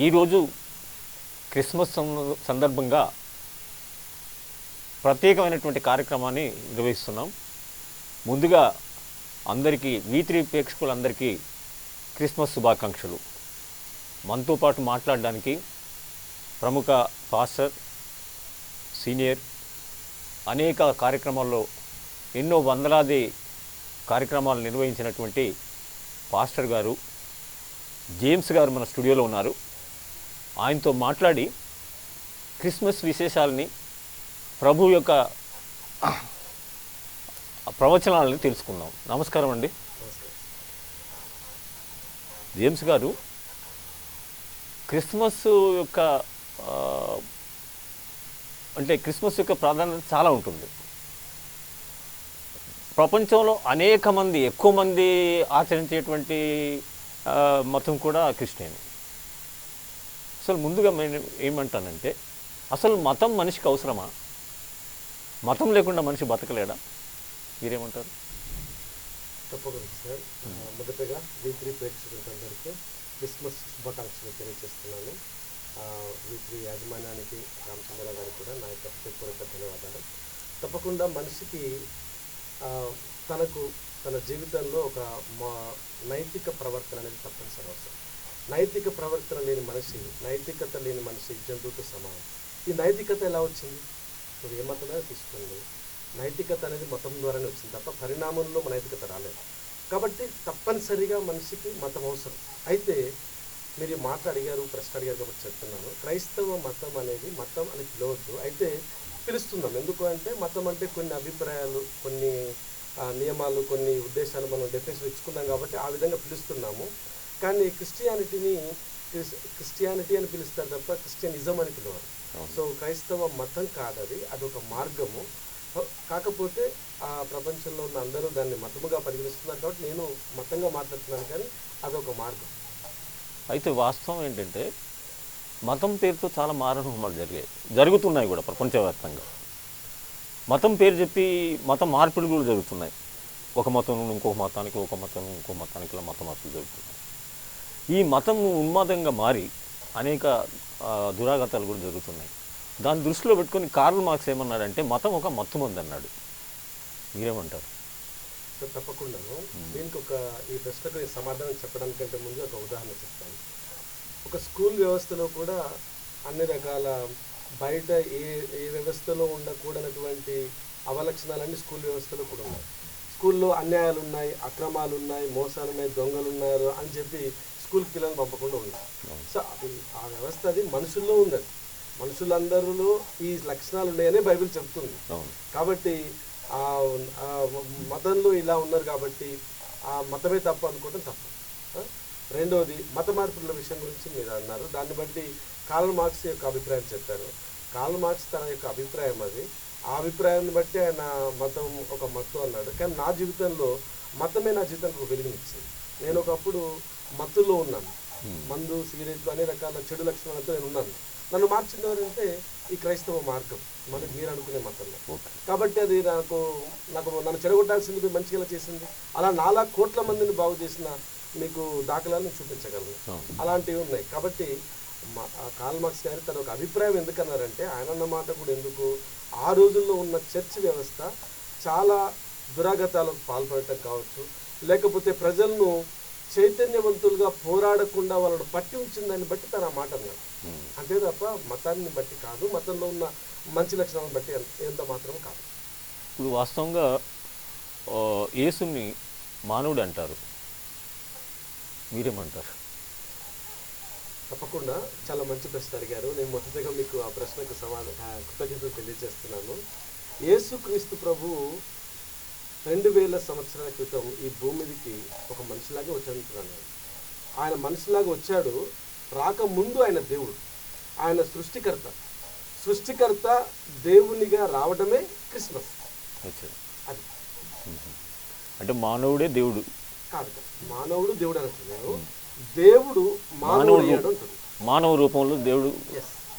ఈరోజు క్రిస్మస్ సందర్భంగా ప్రత్యేకమైనటువంటి కార్యక్రమాన్ని నిర్వహిస్తున్నాం. ముందుగా అందరికీ V3 ప్రేక్షకులందరికీ క్రిస్మస్ శుభాకాంక్షలు. మనతో పాటు మాట్లాడడానికి ప్రముఖ పాస్టర్, సీనియర్, అనేక కార్యక్రమాల్లో ఎన్నో వందలాది కార్యక్రమాలు నిర్వహించినటువంటి పాస్టర్ గారు జేమ్స్ గారు మన స్టూడియోలో ఉన్నారు. ఆయనతో మాట్లాడి క్రిస్మస్ విశేషాలని, ప్రభు యొక్క ప్రవచనాలని తెలుసుకుందాం. నమస్కారం అండి. జేమ్స్ గారు, క్రిస్మస్ యొక్క క్రిస్మస్ యొక్క ప్రాధాన్యత చాలా ఉంటుంది. ప్రపంచంలో అనేక మంది, ఎక్కువ మంది ఆచరించేటువంటి మతం కూడా క్రిస్టియన్. అసలు ముందుగా నేను ఏమంటానంటే, అసలు మతం మనిషికి అవసరమా? మతం లేకుండా మనిషి బతకలేడా? మీరేమంటారు? తప్పకుండా సార్. మొదటగా V3 ప్రేక్షకులందరికీ క్రిస్మస్ శుభాకాంక్షలు తెలియజేస్తున్నాను. V3 యాజమాన్యానికి, రామచంద్ర గారికి కూడా నా యొక్క హృదయపూర్వక ధన్యవాదాలు. తప్పకుండా మనిషికి తన జీవితంలో ఒక నైతిక ప్రవర్తన అనేది తప్పనిసరి అవసరం. నైతిక ప్రవర్తన లేని మనిషి, నైతికత లేని మనిషి జంతువుతో సమానం. ఈ నైతికత ఎలా వచ్చింది? నువ్వు ఏ మతమే తీసుకోండి, నైతికత అనేది మతం ద్వారానే వచ్చింది తప్ప పరిణామంలో నైతికత రాలేదు. కాబట్టి తప్పనిసరిగా మనిషికి మతం అవసరం. అయితే మీరు మాట అడిగారు, ప్రశ్న అడిగారు కాబట్టి చెప్తున్నాను. క్రైస్తవ మతం అనేది మతం అని పిలవద్దు, అయితే పిలుస్తున్నాం. ఎందుకు అంటే మతం అంటే కొన్ని అభిప్రాయాలు, కొన్ని నియమాలు, కొన్ని ఉద్దేశాలు మనం డెఫినేషన్ ఇచ్చుకున్నాం కాబట్టి ఆ విధంగా పిలుస్తున్నాము. కానీ క్రిస్టియానిటీ అని పిలుస్తారు తప్ప క్రిస్టియనిజం అని పిలవరు. సో క్రైస్తవ మతం కాదు, అదొక మార్గము. కాకపోతే ఆ ప్రపంచంలో ఉన్న అందరూ దాన్ని మతముగా పరిగణిస్తున్నారు కాబట్టి నేను మతంగా మాట్లాడుతున్నాను, కానీ అదొక మార్గం. అయితే వాస్తవం ఏంటంటే, మతం పేరుతో చాలా మారణహోమాలు జరుగుతున్నాయి కూడా ప్రపంచవ్యాప్తంగా. మతం పేరు చెప్పి మత మార్పిడి కూడా జరుగుతున్నాయి. ఒక మతం నుండి ఇంకొక మతానికి, ఒక మతం ఇంకో మతానికి ఇలా మత మార్పులు జరుగుతున్నాయి. ఈ మతం ఉన్మాదంగా మారి అనేక దురాగతాలు కూడా జరుగుతున్నాయి. దాన్ని దృష్టిలో పెట్టుకొని కార్ల్ మార్క్స్ ఏమన్నాడంటే, మతం ఒక మత్తుమందు అన్నాడు. మీరేమంటారు? సో తప్పకుండా దీనికి ఈ ప్రశ్నకు సమాధానం చెప్పడానికంటే ముందు ఒక ఉదాహరణ చెప్తాను. ఒక స్కూల్ వ్యవస్థలో కూడా అన్ని రకాల బయట ఏ వ్యవస్థలో ఉండకూడనటువంటి అవలక్షణాలన్నీ స్కూల్ వ్యవస్థలో కూడా ఉన్నాయి. స్కూల్లో అన్యాయాలు ఉన్నాయి, అక్రమాలు ఉన్నాయి, మోసాలు ఉన్నాయి, దొంగలు ఉన్నారు అని చెప్పి స్కూల్కి పిల్లలు పంపకుండా ఉన్నాయి. సో ఆ వ్యవస్థ అది మనుషుల్లో ఉంది. మనుషులందరిలో ఈ లక్షణాలు ఉన్నాయనే బైబిల్ చెప్తుంది. కాబట్టి మతంలో ఇలా ఉన్నారు కాబట్టి ఆ మతమే తప్పు అనుకోవడం తప్పు. రెండవది, మత మార్పుల విషయం గురించి మీరు అన్నారు. దాన్ని బట్టి కార్ల్ మార్క్స్ యొక్క అభిప్రాయం చెప్పారు. కార్ల్ మార్క్స్ తన యొక్క అభిప్రాయం అది. ఆ అభిప్రాయాన్ని బట్టి ఆయన మతం ఒక మత్తు అన్నాడు. కానీ నా జీవితంలో మతమే నా జీవితానికి ఒక వెలుగునిచ్చింది. నేను ఒకప్పుడు మత్తులో ఉన్నాను, మందు, సిగరెట్లు, అనే రకాల చెడు లక్షణాలతో నేను ఉన్నాను. నన్ను మార్చింది ఎవరంటే ఈ క్రైస్తవ మార్గం, మనకు మీరు అనుకునే మతంలో. కాబట్టి అది నన్ను చెడగొట్టాల్సింది మంచిగా చేసింది. అలా 4 కోట్ల మందిని బాగు చేసిన మీకు దాఖలాలను చూపించగలను. అలాంటివి ఉన్నాయి. కాబట్టి కార్ల్ మార్క్స్ గారు తన ఒక అభిప్రాయం ఎందుకన్నారంటే, ఆయన అన్న మాట కూడా ఎందుకు, ఆ రోజుల్లో ఉన్న చర్చ్ వ్యవస్థ చాలా దురాగతాలకు పాల్పడటం కావచ్చు, లేకపోతే ప్రజలను చైతన్యవంతులుగా పోరాడకుండా వాళ్ళను పట్టి ఉంచిందని బట్టి తన మాట అన్నాడు. అంతే తప్ప మతాన్ని బట్టి కాదు, మతంలో ఉన్న మంచి లక్షణాలను బట్టి ఎంత మాత్రం కాదు. ఇప్పుడు వాస్తవంగా యేసుని మానవుడు అంటారు, మీరేమంటారు? తప్పకుండా చాలా మంచి ప్రశ్న అడిగారు. నేను మొదటగా మీకు ఆ ప్రశ్నకు కృతజ్ఞతలు తెలియజేస్తున్నాను. యేసుక్రీస్తు ప్రభు 2000 సంవత్సరాల క్రితం ఈ భూమికి ఒక మనిషిలాగే వచ్చాడు. ఆయన మనిషిలాగా వచ్చాడు. రాకముందు ఆయన దేవుడు, ఆయన సృష్టికర్త దేవునిగా రావడమే క్రిస్మస్. అది అంటే మానవుడే దేవుడు కాదు, మానవుడు దేవుడు అంటున్నాను. దేవుడు మానవ రూపంలో దేవుడు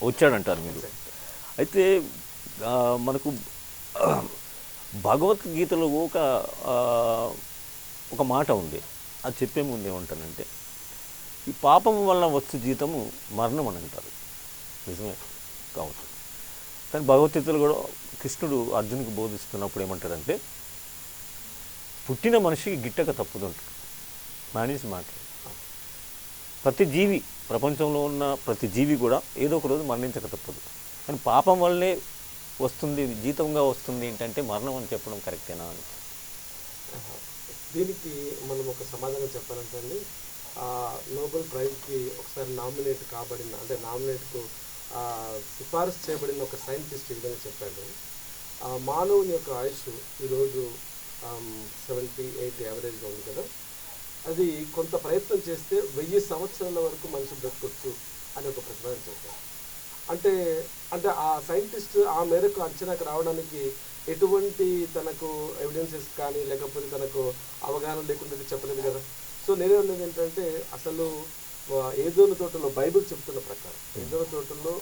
వచ్చాడంటారు మీరు. అయితే మనకు భగవద్గీతలో ఒక మాట ఉంది. అది చెప్పే ముందు ఏమంటానంటే, ఈ పాపం వల్ల వచ్చు జీతము మరణం అని అంటారు. నిజమే కావచ్చు. కానీ భగవద్గీతలో కూడా కృష్ణుడు అర్జునుడికి బోధిస్తున్నప్పుడు ఏమంటాడంటే, పుట్టిన మనిషికి గిట్టక తప్పుదంటాడు. మానేసి మాట్లాడు. ప్రతి జీవి, ప్రపంచంలో ఉన్న ప్రతి జీవి కూడా ఏదో ఒక రోజు మరణించక తప్పదు. కానీ పాపం వల్లనే వస్తుంది, జీతంగా వస్తుంది ఏంటంటే మరణం అని చెప్పడం కరెక్టేనా అని. దీనికి మనం ఒక సమాధానం చెప్పాలంటే అండి, నోబెల్ ప్రైజ్కి ఒకసారి నామినేట్ కాబడిన, అంటే నామినేట్కు సిఫారసు చేయబడిన ఒక సైంటిస్ట్ ఈ విధంగా చెప్పాడు, మానవుని యొక్క ఆయుష్ ఈరోజు 78 యావరేజ్గా ఉంది కదా, అది కొంత ప్రయత్నం చేస్తే 1000 సంవత్సరాల వరకు మనిషి బ్రతకొచ్చు అని ఒక ప్రతిపాదన చేశారు. అంటే అంటే ఆ సైంటిస్ట్ ఆ మేరకు అంచనాకు రావడానికి ఎటువంటి తనకు ఎవిడెన్సెస్ కానీ లేకపోతే తనకు అవగాహన లేకుండా చెప్పలేదు కదా. సో నేనేమన్నది ఏంటంటే, అసలు ఏదోని తోటలో బైబిల్ చెప్తున్న ప్రకారం ఏదోని తోటలో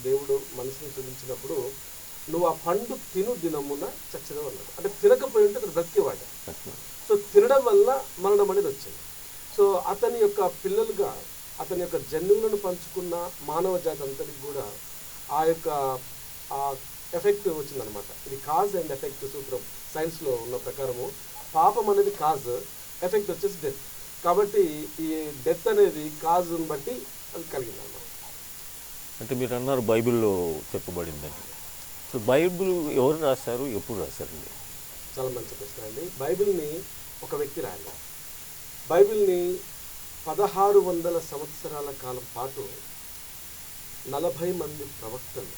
దేవుడు మనిషిని సృజించినప్పుడు నువ్వు ఆ పండు తిను దినమున చచ్చదం అన్నాడు. అంటే తినకపోయి ఉంటే అతను బ్రతికేవాడు. సో తినడం వల్ల మరణం అనేది వచ్చింది. సో అతని యొక్క పిల్లలుగా అతని యొక్క జన్యువులను పంచుకున్న మానవ జాతి అంతటికి కూడా ఆ యొక్క ఎఫెక్ట్ వచ్చిందనమాట. ఇది కాజ్ అండ్ ఎఫెక్ట్ సూత్రం సైన్స్లో ఉన్న ప్రకారము పాపం అనేది కాజ్, ఎఫెక్ట్ వచ్చేసి డెత్. కాబట్టి ఈ డెత్ అనేది కాజ్ని బట్టి అది కలిగిందన్నమాట. అంటే మీరు అన్నారు బైబిల్లో చెప్పబడిందని. సో బైబిల్ ఎవరు రాశారు, ఎప్పుడు రాశారండి? చాలా మంచి ప్రశ్న అండి. బైబిల్ని ఒక వ్యక్తి రాయాలి. బైబిల్ని 1600 సంవత్సరాల కాలం పాటు 40 మంది ప్రవక్తలు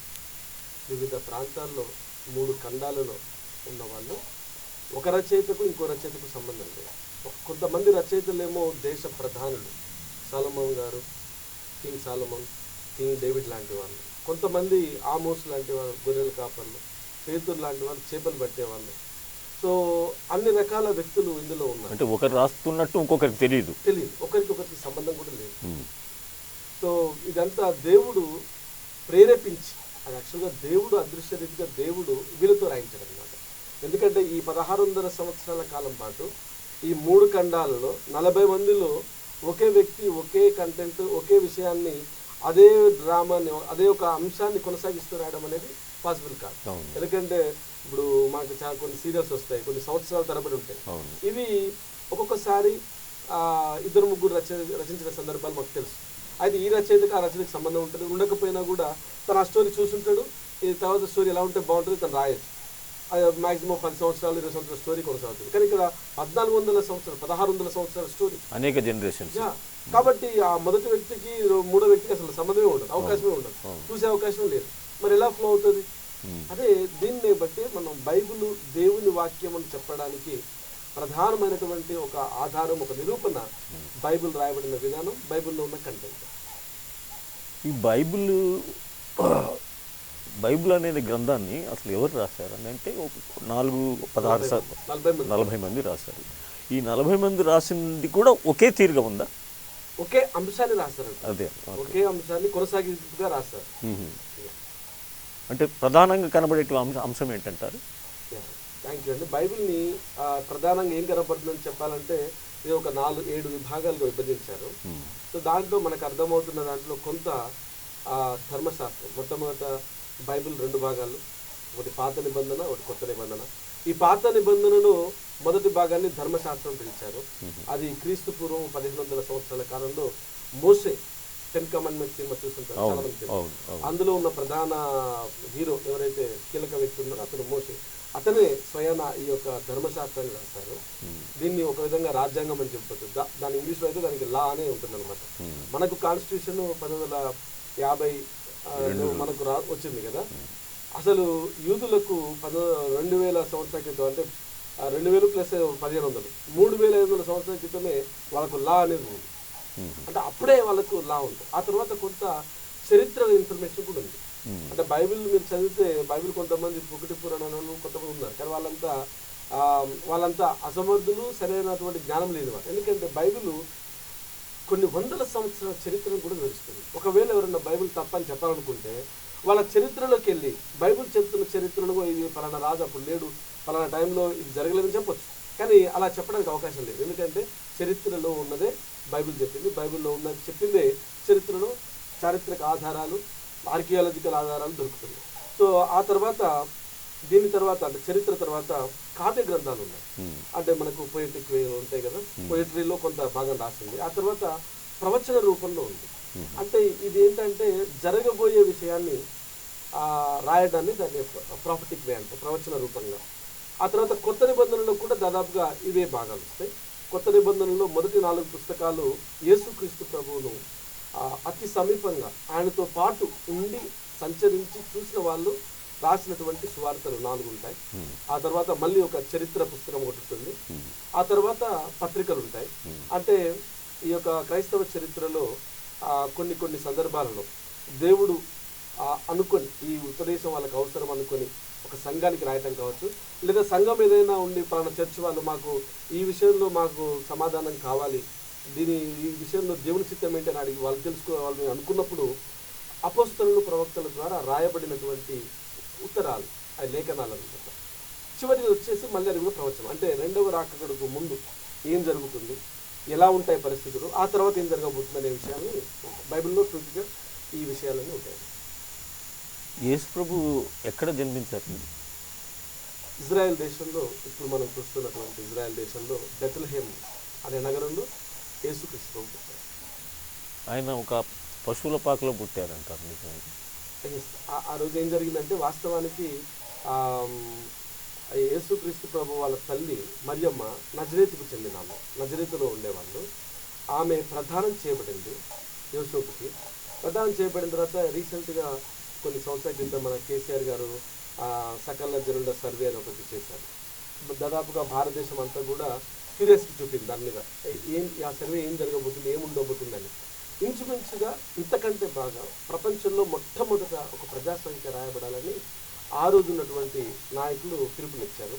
వివిధ ప్రాంతాల్లో 3 ఖండాలలో ఉన్నవాళ్ళు, ఒక రచయితకు ఇంకో రచయితకు సంబంధం లేదు. కొంతమంది రచయితలేమో దేశ ప్రధానులు, సాలమోన్ గారు, కింగ్ సాలమోన్, కింగ్ డేవిడ్ లాంటి వాళ్ళు. కొంతమంది ఆమోస్ లాంటి వాళ్ళు గొర్రెల కాపర్లు, పేతురు లాంటి వాళ్ళు చేపలు పట్టేవాళ్ళు. సో అన్ని రకాల వ్యక్తులు ఇందులో ఉన్నారు. అంటే ఒకరు రాస్తున్నట్టు ఇంకొకరికి తెలియదు, ఒకరికి సంబంధం కూడా లేదు. సో ఇదంతా దేవుడు ప్రేరేపించి, అది యాక్చువల్గా దేవుడు అదృశ్య రీతిగా దేవుడు వీళ్ళతో రాయించాడు అనమాట. ఎందుకంటే ఈ 1600 సంవత్సరాల కాలం పాటు ఈ 3 ఖండాలలో 40 మందిలో ఒకే వ్యక్తి ఒకే కంటెంట్ ఒకే విషయాన్ని అదే డ్రామాని అదే ఒక అంశాన్ని కొనసాగిస్తూ రాయడం అనేది పాసిబుల్ కాదు. ఎందుకంటే ఇప్పుడు మనకి చాలా కొన్ని సీరియల్స్ వస్తాయి, కొన్ని సంవత్సరాల తరబడి ఉంటాయి. ఇవి ఒక్కొక్కసారి 2-3 రచించిన సందర్భాలు మాకు తెలుసు. అయితే ఈ రచయితకు ఆ రచయితకు సంబంధం ఉంటుంది, ఉండకపోయినా కూడా తను ఆ స్టోరీ చూసుంటాడు. ఈ తర్వాత స్టోరీ ఎలా ఉంటే బాగుంటుంది తను రాయొచ్చు. అది మ్యాక్సిమం 10 సంవత్సరాలు 20 సంవత్సరాల స్టోరీ కొనసాగుతుంది. కానీ ఇక్కడ 1400 సంవత్సరాలు 1600 సంవత్సరాల స్టోరీ, అనేక జనరేషన్. కాబట్టి ఆ మొదటి వ్యక్తికి మూడో వ్యక్తికి అసలు సంబంధమే ఉండదు, అవకాశమే ఉండదు, చూసే అవకాశం లేదు. మరి ఎలా ఫ్లో అవుతుంది? అదే దీన్ని బట్టి మనం బైబిల్ దేవుని వాక్యం అని చెప్పడానికి ప్రధానమైనటువంటి ఒక ఆధారం, ఒక నిరూపణ బైబిల్ రాయబడిన విధానం, బైబిల్లో ఉన్న కంటెంట్. ఈ బైబిల్ అనేది గ్రంథాన్ని అసలు ఎవరు రాశారు అని అంటే 40 మంది రాశారు. ఈ 40 మంది రాసింది కూడా ఒకే తీరుగా ఉందా? ఒకే అంశాన్ని రాస్తారు. అదే ఒకే అంశాన్ని కొనసాగింపుగా రాస్తారు. అంటే ప్రధానంగా కనబడే అంశం ఏంటంటారు? థ్యాంక్ యూ అండి. బైబిల్ని ప్రధానంగా ఏం కనబడుతుందని చెప్పాలంటే ఇది ఒక 4-7 విభాగాలుగా విభజించారు. సో దాంట్లో మనకు అర్థమవుతున్న దాంట్లో కొంత ధర్మశాస్త్రం. మొట్టమొదట బైబిల్ 2 భాగాలు, ఒకటి పాత నిబంధన, ఒకటి కొత్త నిబంధన. ఈ పాత నిబంధనను మొదటి భాగాన్ని ధర్మశాస్త్రం పిలిచారు. అది క్రీస్తు పూర్వం 1500 సంవత్సరాల కాలంలో మోసే 10 కమాండ్మెంట్స్ సినిమా చూస్తుంటారు చాలా మంది. అందులో ఉన్న ప్రధాన హీరో ఎవరైతే కీలక వ్యక్తి ఉన్నారో అతను మోసే. అతనే స్వయాన ఈ యొక్క ధర్మశాస్త్రాన్ని రాస్తారు. దీన్ని ఒక విధంగా రాజ్యాంగం అని చెప్పొచ్చు. దాని ఇంగ్లీష్లో అయితే దానికి లా అనే ఉంటుంది అనమాట. మనకు కాన్స్టిట్యూషన్ 1950 మనకు వచ్చింది కదా. అసలు యూదులకు 2000 సంవత్సరాల క్రితం, అంటే 2000 ప్లస్ 1500 3500 సంవత్సరాల క్రితమే వాళ్ళకు లా అనేది ఉంది. అంటే అప్పుడే వాళ్ళకు లా ఉంది. ఆ తర్వాత కొంత చరిత్ర ఇన్ఫర్మేషన్ కూడా ఉంది. అంటే బైబిల్ మీరు చదివితే బైబిల్ కొంతమంది ఒకటి పురాణాలు కొంతమంది ఉన్నారు, కానీ వాళ్ళంతా అసమర్థులు, సరైనటువంటి జ్ఞానం లేని వారు. ఎందుకంటే బైబిల్ కొన్ని వందల సంవత్సరాల చరిత్రను కూడా వివరిస్తుంది. ఒకవేళ ఎవరైనా బైబిల్ తప్పని చెప్పాలనుకుంటే వాళ్ళ చరిత్రలోకి వెళ్ళి బైబిల్ చెప్తున్న చరిత్రను ఇది పలానా రాజు అప్పుడు లేడు, పలానా టైంలో ఇది జరగలేదని చెప్పొచ్చు. కానీ అలా చెప్పడానికి అవకాశం లేదు. ఎందుకంటే చరిత్రలో ఉన్నదే బైబిల్ చెప్పింది. బైబిల్లో ఉన్నది చెప్పిందే చరిత్రలో చారిత్రక ఆధారాలు, ఆర్కియాలజికల్ ఆధారాలు దొరుకుతుంది. సో ఆ తర్వాత దీని తర్వాత అంటే చరిత్ర తర్వాత కావ్య గ్రంథాలు ఉన్నాయి. అంటే మనకు పొయిటిక్ ఉంటాయి కదా, పొయిటరీలో కొంత భాగం రాసింది. ఆ తర్వాత ప్రవచన రూపంలో ఉంది. అంటే ఇది ఏంటంటే జరగబోయే విషయాన్ని రాయడాన్ని దాన్ని ప్రాఫిటిక్ వే అంటే ప్రవచన రూపంగా. ఆ తర్వాత కొత్త నిబంధనలో కూడా దాదాపుగా ఇవే భాగాలు వస్తాయి. కొత్త నిబంధనలో మొదటి 4 పుస్తకాలు యేసుక్రీస్తు ప్రభువును అతి సమీపంగా ఆయనతో పాటు ఉండి సంచరించి చూసిన వాళ్ళు రాసినటువంటి సువార్తలు 4 ఉంటాయి. ఆ తర్వాత మళ్ళీ ఒక చరిత్ర పుస్తకం ఒకటి ఉంటుంది. ఆ తర్వాత పత్రికలు ఉంటాయి. అంటే ఈ యొక్క క్రైస్తవ చరిత్రలో కొన్ని సందర్భాలలో దేవుడు అనుకొని ఈ ఉపదేశం వాళ్ళకి అవసరం అనుకొని ఒక సంఘానికి రాయటం కావచ్చు, లేదా సంఘం ఏదైనా ఉండి పలానా చర్చ్ వాళ్ళు మాకు ఈ విషయంలో మాకు సమాధానం కావాలి, ఈ విషయంలో దేవుని చిత్తం ఏంటని అడిగి వాళ్ళు తెలుసుకోవాలని అనుకున్నప్పుడు అపోస్తలులు ప్రవక్తల ద్వారా రాయబడినటువంటి ఉత్తరాలు, ఆ లేఖనాలు అనమాట. చివరికి వచ్చేసి మళ్ళీ అది కూడా ప్రవచనం. అంటే రెండవ రాకడకు ముందు ఏం జరుగుతుంది, ఎలా ఉంటాయి పరిస్థితులు, ఆ తర్వాత ఏం జరగబోతుంది అనే విషయాన్ని బైబిల్లో సూచిగా ఈ విషయాలన్నీ ఉంటాయి. యేసు ప్రభు ఎక్కడ జన్మించారు? ఇజ్రాయెల్ దేశంలో, ఇప్పుడు మనం చూస్తున్నటువంటి ఇజ్రాయెల్ దేశంలో బెత్లెహేమ్ అనే నగరంలో యేసుక్రీస్తు ప్రభు పుట్టారు. ఆయన ఒక పశువుల పాకలో పుట్టారంటారు నిజంగా. ఆ రోజు ఏం జరిగిందంటే వాస్తవానికి యేసుక్రీస్తు ప్రభు వాళ్ళ తల్లి మరియమ్మ నజరేతుకు చెందిన ఆమె, నజరేతులో ఉండేవాళ్ళు. ఆమె ప్రదానం చేయబడింది యోసేపుకి. ప్రదానం చేయబడిన తర్వాత రీసెంట్గా కొన్ని సంవత్సరాల క్రితం మన కేసీఆర్ గారు సకల జనుల సర్వే అని ఒకటి చేశారు. దాదాపుగా భారతదేశం అంతా కూడా క్యూరియాసిటీ చూపింది దాని మీద, ఆ సర్వే ఏం జరగబోతుంది, ఏముండబోతుందని. ఇంచుమించుగా ఇంతకంటే బాగా ప్రపంచంలో మొట్టమొదట ఒక ప్రజాసంఖ్య రాయబడాలని ఆ రోజు ఉన్నటువంటి నాయకులు పిలుపునిచ్చారు.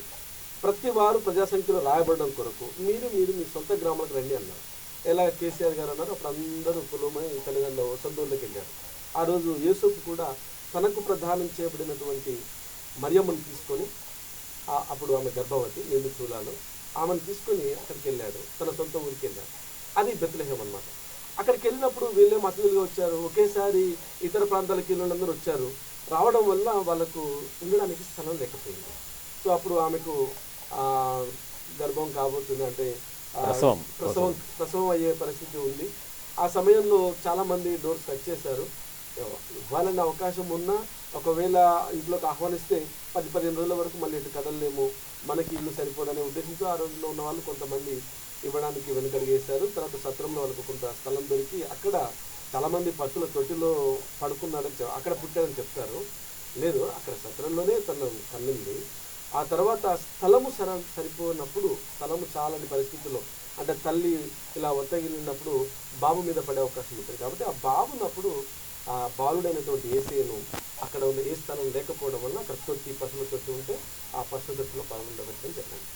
ప్రతి వారు ప్రజాసంఖ్యలో రాయబడడం కొరకు మీరు మీ సొంత గ్రామాలకు రండి అన్నారు. ఎలా కేసీఆర్ గారు అన్నారు. అప్పుడు అందరూ కులమై తల్లిదండ్రులు సొంతూళ్ళకి వెళ్ళారు. ఆ రోజు యేసుకు కూడా తనకు ప్రదానం చేయబడినటువంటి మరియమ్మను తీసుకొని, అప్పుడు ఆమె గర్భవతి, 7 చూలాలు, ఆమెను తీసుకొని అక్కడికి వెళ్ళాడు, తన సొంత ఊరికి వెళ్ళాడు. అది బెత్లెహేమ్ అన్నమాట. అక్కడికి వెళ్ళినప్పుడు వీళ్ళేం అతిథులుగా వచ్చారు, ఒకేసారి ఇతర ప్రాంతాలకు వెళ్ళినందరూ వచ్చారు. రావడం వల్ల వాళ్ళకు ఉండడానికి స్థలం లేకపోయింది. సో అప్పుడు ఆమెకు గర్భం కాబోతుంది, అంటే ప్రసవం అయ్యే పరిస్థితి ఉంది. ఆ సమయంలో చాలామంది డోర్స్ కట్ చేశారు. ఇవ్వాలన్న అవకాశం ఉన్నా ఒకవేళ ఇంట్లోకి ఆహ్వానిస్తే 10-15 రోజుల వరకు మళ్ళీ ఇటు కదలలేము, మనకి ఇల్లు సరిపోదనే ఉద్దేశంతో ఆ రోజుల్లో ఉన్న వాళ్ళు కొంతమంది ఇవ్వడానికి వెనుకడిగేశారు. తర్వాత సత్రంలో వాళ్ళకు కొంత స్థలం దొరికి అక్కడ చాలామంది పశువుల తొట్టిలో పడుకున్నాడని అక్కడ పుట్టాడని చెప్తారు. లేదు, అక్కడ సత్రంలోనే తను కన్నింది. ఆ తర్వాత స్థలము సరిపోయినప్పుడు, స్థలము చాలని పరిస్థితుల్లో, అంటే తల్లి ఇలా ఒత్తగిలినప్పుడు బాబు మీద పడే అవకాశం ఉంటుంది. కాబట్టి ఆ బాబునప్పుడు ఆ బాలుడైనటువంటి యేసయ్యను అక్కడ ఉన్న ఏ స్థలం లేకపోవడం వల్ల అక్కడ తొట్టి, పశువుల తొట్టి ఉంటే ఆ పశువుల తొట్టిలో పాల్గొనబెట్టని చెప్పండి.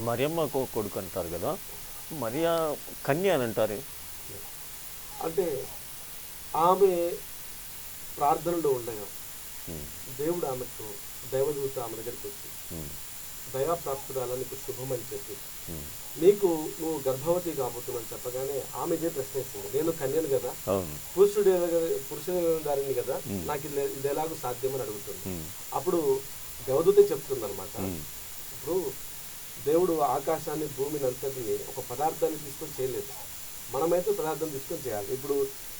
మరియమ్మ కొడుకు అంటారు కదా, మరియా కన్య అని అంటారు. అంటే ఆమె ప్రార్థనలో ఉండగా దేవుడు ఆమెకు దైవదూత ఆమె దగ్గరికి వచ్చి దయాప్రాప్తురాలు నీకు శుభం అని చెప్పి నువ్వు గర్భవతి కాబోతున్నావు చెప్పగానే ఆమె ఇదే ప్రశ్నిస్తుంది, నేను కన్యను కదా, పురుషుడు దారిని కదా, నాకు ఇది ఎలాగో సాధ్యమని అడుగుతుంది. అప్పుడు దేవదూతే చెప్తుంది అనమాట, ఇప్పుడు దేవుడు ఆకాశాన్ని భూమిని అంతటిని ఒక పదార్థాన్ని తీసుకొని చేయలేదు, మనమైతే పదార్థం తీసుకొని చేయాలి. ఇప్పుడు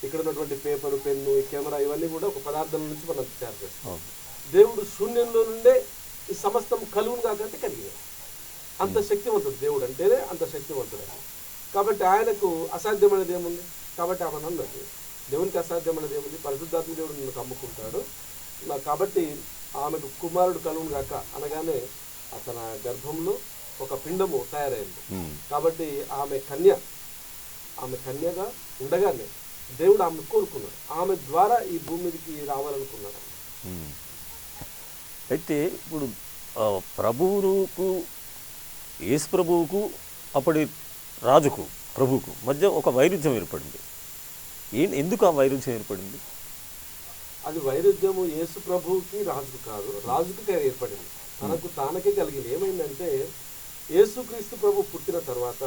ఇక్కడ ఉన్నటువంటి పేపరు, పెన్ను, ఈ కెమెరా ఇవన్నీ కూడా ఒక పదార్థం నుంచి మనం తయారు చేస్తాం. దేవుడు శూన్యంలో నుండే ఈ సమస్తం కలుగును కాకంటే కలిగిన అంత శక్తివంతుడు దేవుడు అంటేనే అంత శక్తివంతుడు. కాబట్టి ఆయనకు అసాధ్యమైనది ఏముంది? కాబట్టి ఆమె అన్నది దేవునికి అసాధ్యమైనది ఏముంది? పరిశుద్ధాత్మ దేవుడు నిన్ను కమ్ముకుంటాడు. కాబట్టి ఆమెకు కుమారుడు కలుగును కాక అనగానే తన గర్భంలో ఒక పిండము తయారైంది. కాబట్టి ఆమె కన్యగా ఉండగానే దేవుడు ఆమె కోరుకున్నాడు, ఆమె ద్వారా ఈ భూమికి రావాలనుకున్నాడు. అయితే ఇప్పుడు ప్రభువుకు, యేసు ప్రభువుకు, అప్పటి రాజుకు, ప్రభువుకు మధ్య ఒక వైరుధ్యం ఏర్పడింది. ఎందుకు ఆ వైరుధ్యం ఏర్పడింది? అది వైరుధ్యము యేసు ప్రభువుకి రాజుకు కాదు, రాజుకి ఏర్పడింది, తనకు తానకే కలిగింది. ఏమైందంటే యేసుక్రీస్తు ప్రభు పుట్టిన తర్వాత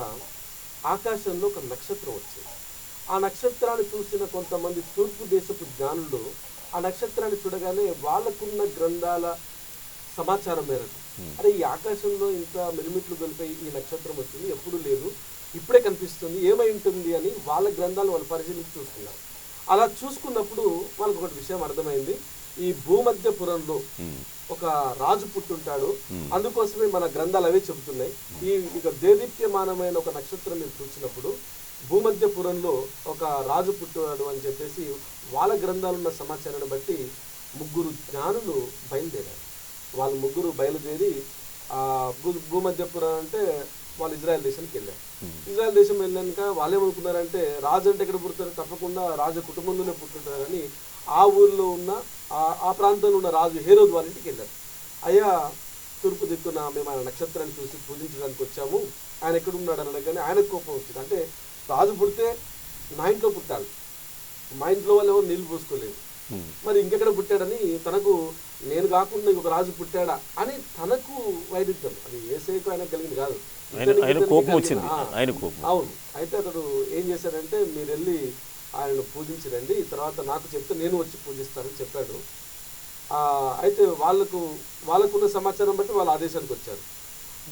ఆకాశంలో ఒక నక్షత్రం వచ్చింది. ఆ నక్షత్రాన్ని చూసిన కొంతమంది తూర్పు దేశపు జ్ఞానులు ఆ నక్షత్రాన్ని చూడగానే వాళ్ళకున్న గ్రంథాల సమాచారం మేరకు, అరే ఈ ఆకాశంలో ఇంత మిలిమిట్లు గొలిపోయి ఈ నక్షత్రం వచ్చింది, ఎప్పుడు లేదు, ఇప్పుడే కనిపిస్తుంది, ఏమై ఉంటుంది అని వాళ్ళ గ్రంథాలు వాళ్ళు పరిశీలించి చూసుకున్నారు. అలా చూసుకున్నప్పుడు వాళ్ళకు ఒకటి విషయం అర్థమైంది. ఈ భూమధ్యపురంలో ఒక రాజు పుట్టుంటాడు, అందుకోసమే మన గ్రంథాలు అవే చెబుతున్నాయి. ఇక దేదీప్యమానమైన ఒక నక్షత్రం మీరు చూసినప్పుడు భూమధ్యపురంలో ఒక రాజు పుట్టాడు అని చెప్పేసి వాళ్ళ గ్రంథాలున్న సమాచారాన్ని బట్టి ముగ్గురు జ్ఞానులు బయలుదేరారు. వాళ్ళు ముగ్గురు బయలుదేరి భూమధ్యపురం అంటే వాళ్ళు ఇజ్రాయెల్ దేశానికి వెళ్ళారు. ఇజ్రాయెల్ దేశం వెళ్ళాక వాళ్ళు ఏమనుకున్నారంటే రాజు అంటే ఎక్కడ పుడతారు, తప్పకుండా రాజు కుటుంబంలోనే పుట్టుంటారని ఆ ఊరిలో ఉన్న ఆ ప్రాంతంలో ఉన్న రాజు హేరోదు వాళ్ళ ఇంటికి వెళ్ళారు. అయ్యా, తూర్పు దిక్కున మేము ఆయన నక్షత్రాన్ని చూసి పూజించడానికి వచ్చాము, ఆయన ఎక్కడున్నాడు అని అనగానే ఆయనకు కోపం వచ్చింది. అంటే రాజు పుడితే నా ఇంట్లో పుట్టాలి, మా ఇంట్లో వాళ్ళు ఎవరు నీళ్ళు పోసుకోలేదు, మరి ఇంకెక్కడ పుట్టాడని తనకు నేను కాకుండా ఇంకొక రాజు పుట్టాడా అని తనకు వైరుధ్యం. అది యేసయ్యకు ఆయన కలిగింది కాదు, అవును. అయితే అతడు ఏం చేశాడంటే మీరు వెళ్ళి ఆయనను పూజించరండి, తర్వాత నాకు చెప్తే నేను వచ్చి పూజిస్తానని చెప్పాడు. అయితే వాళ్ళకున్న సమాచారం బట్టి వాళ్ళ ఆదేశానికి వచ్చారు.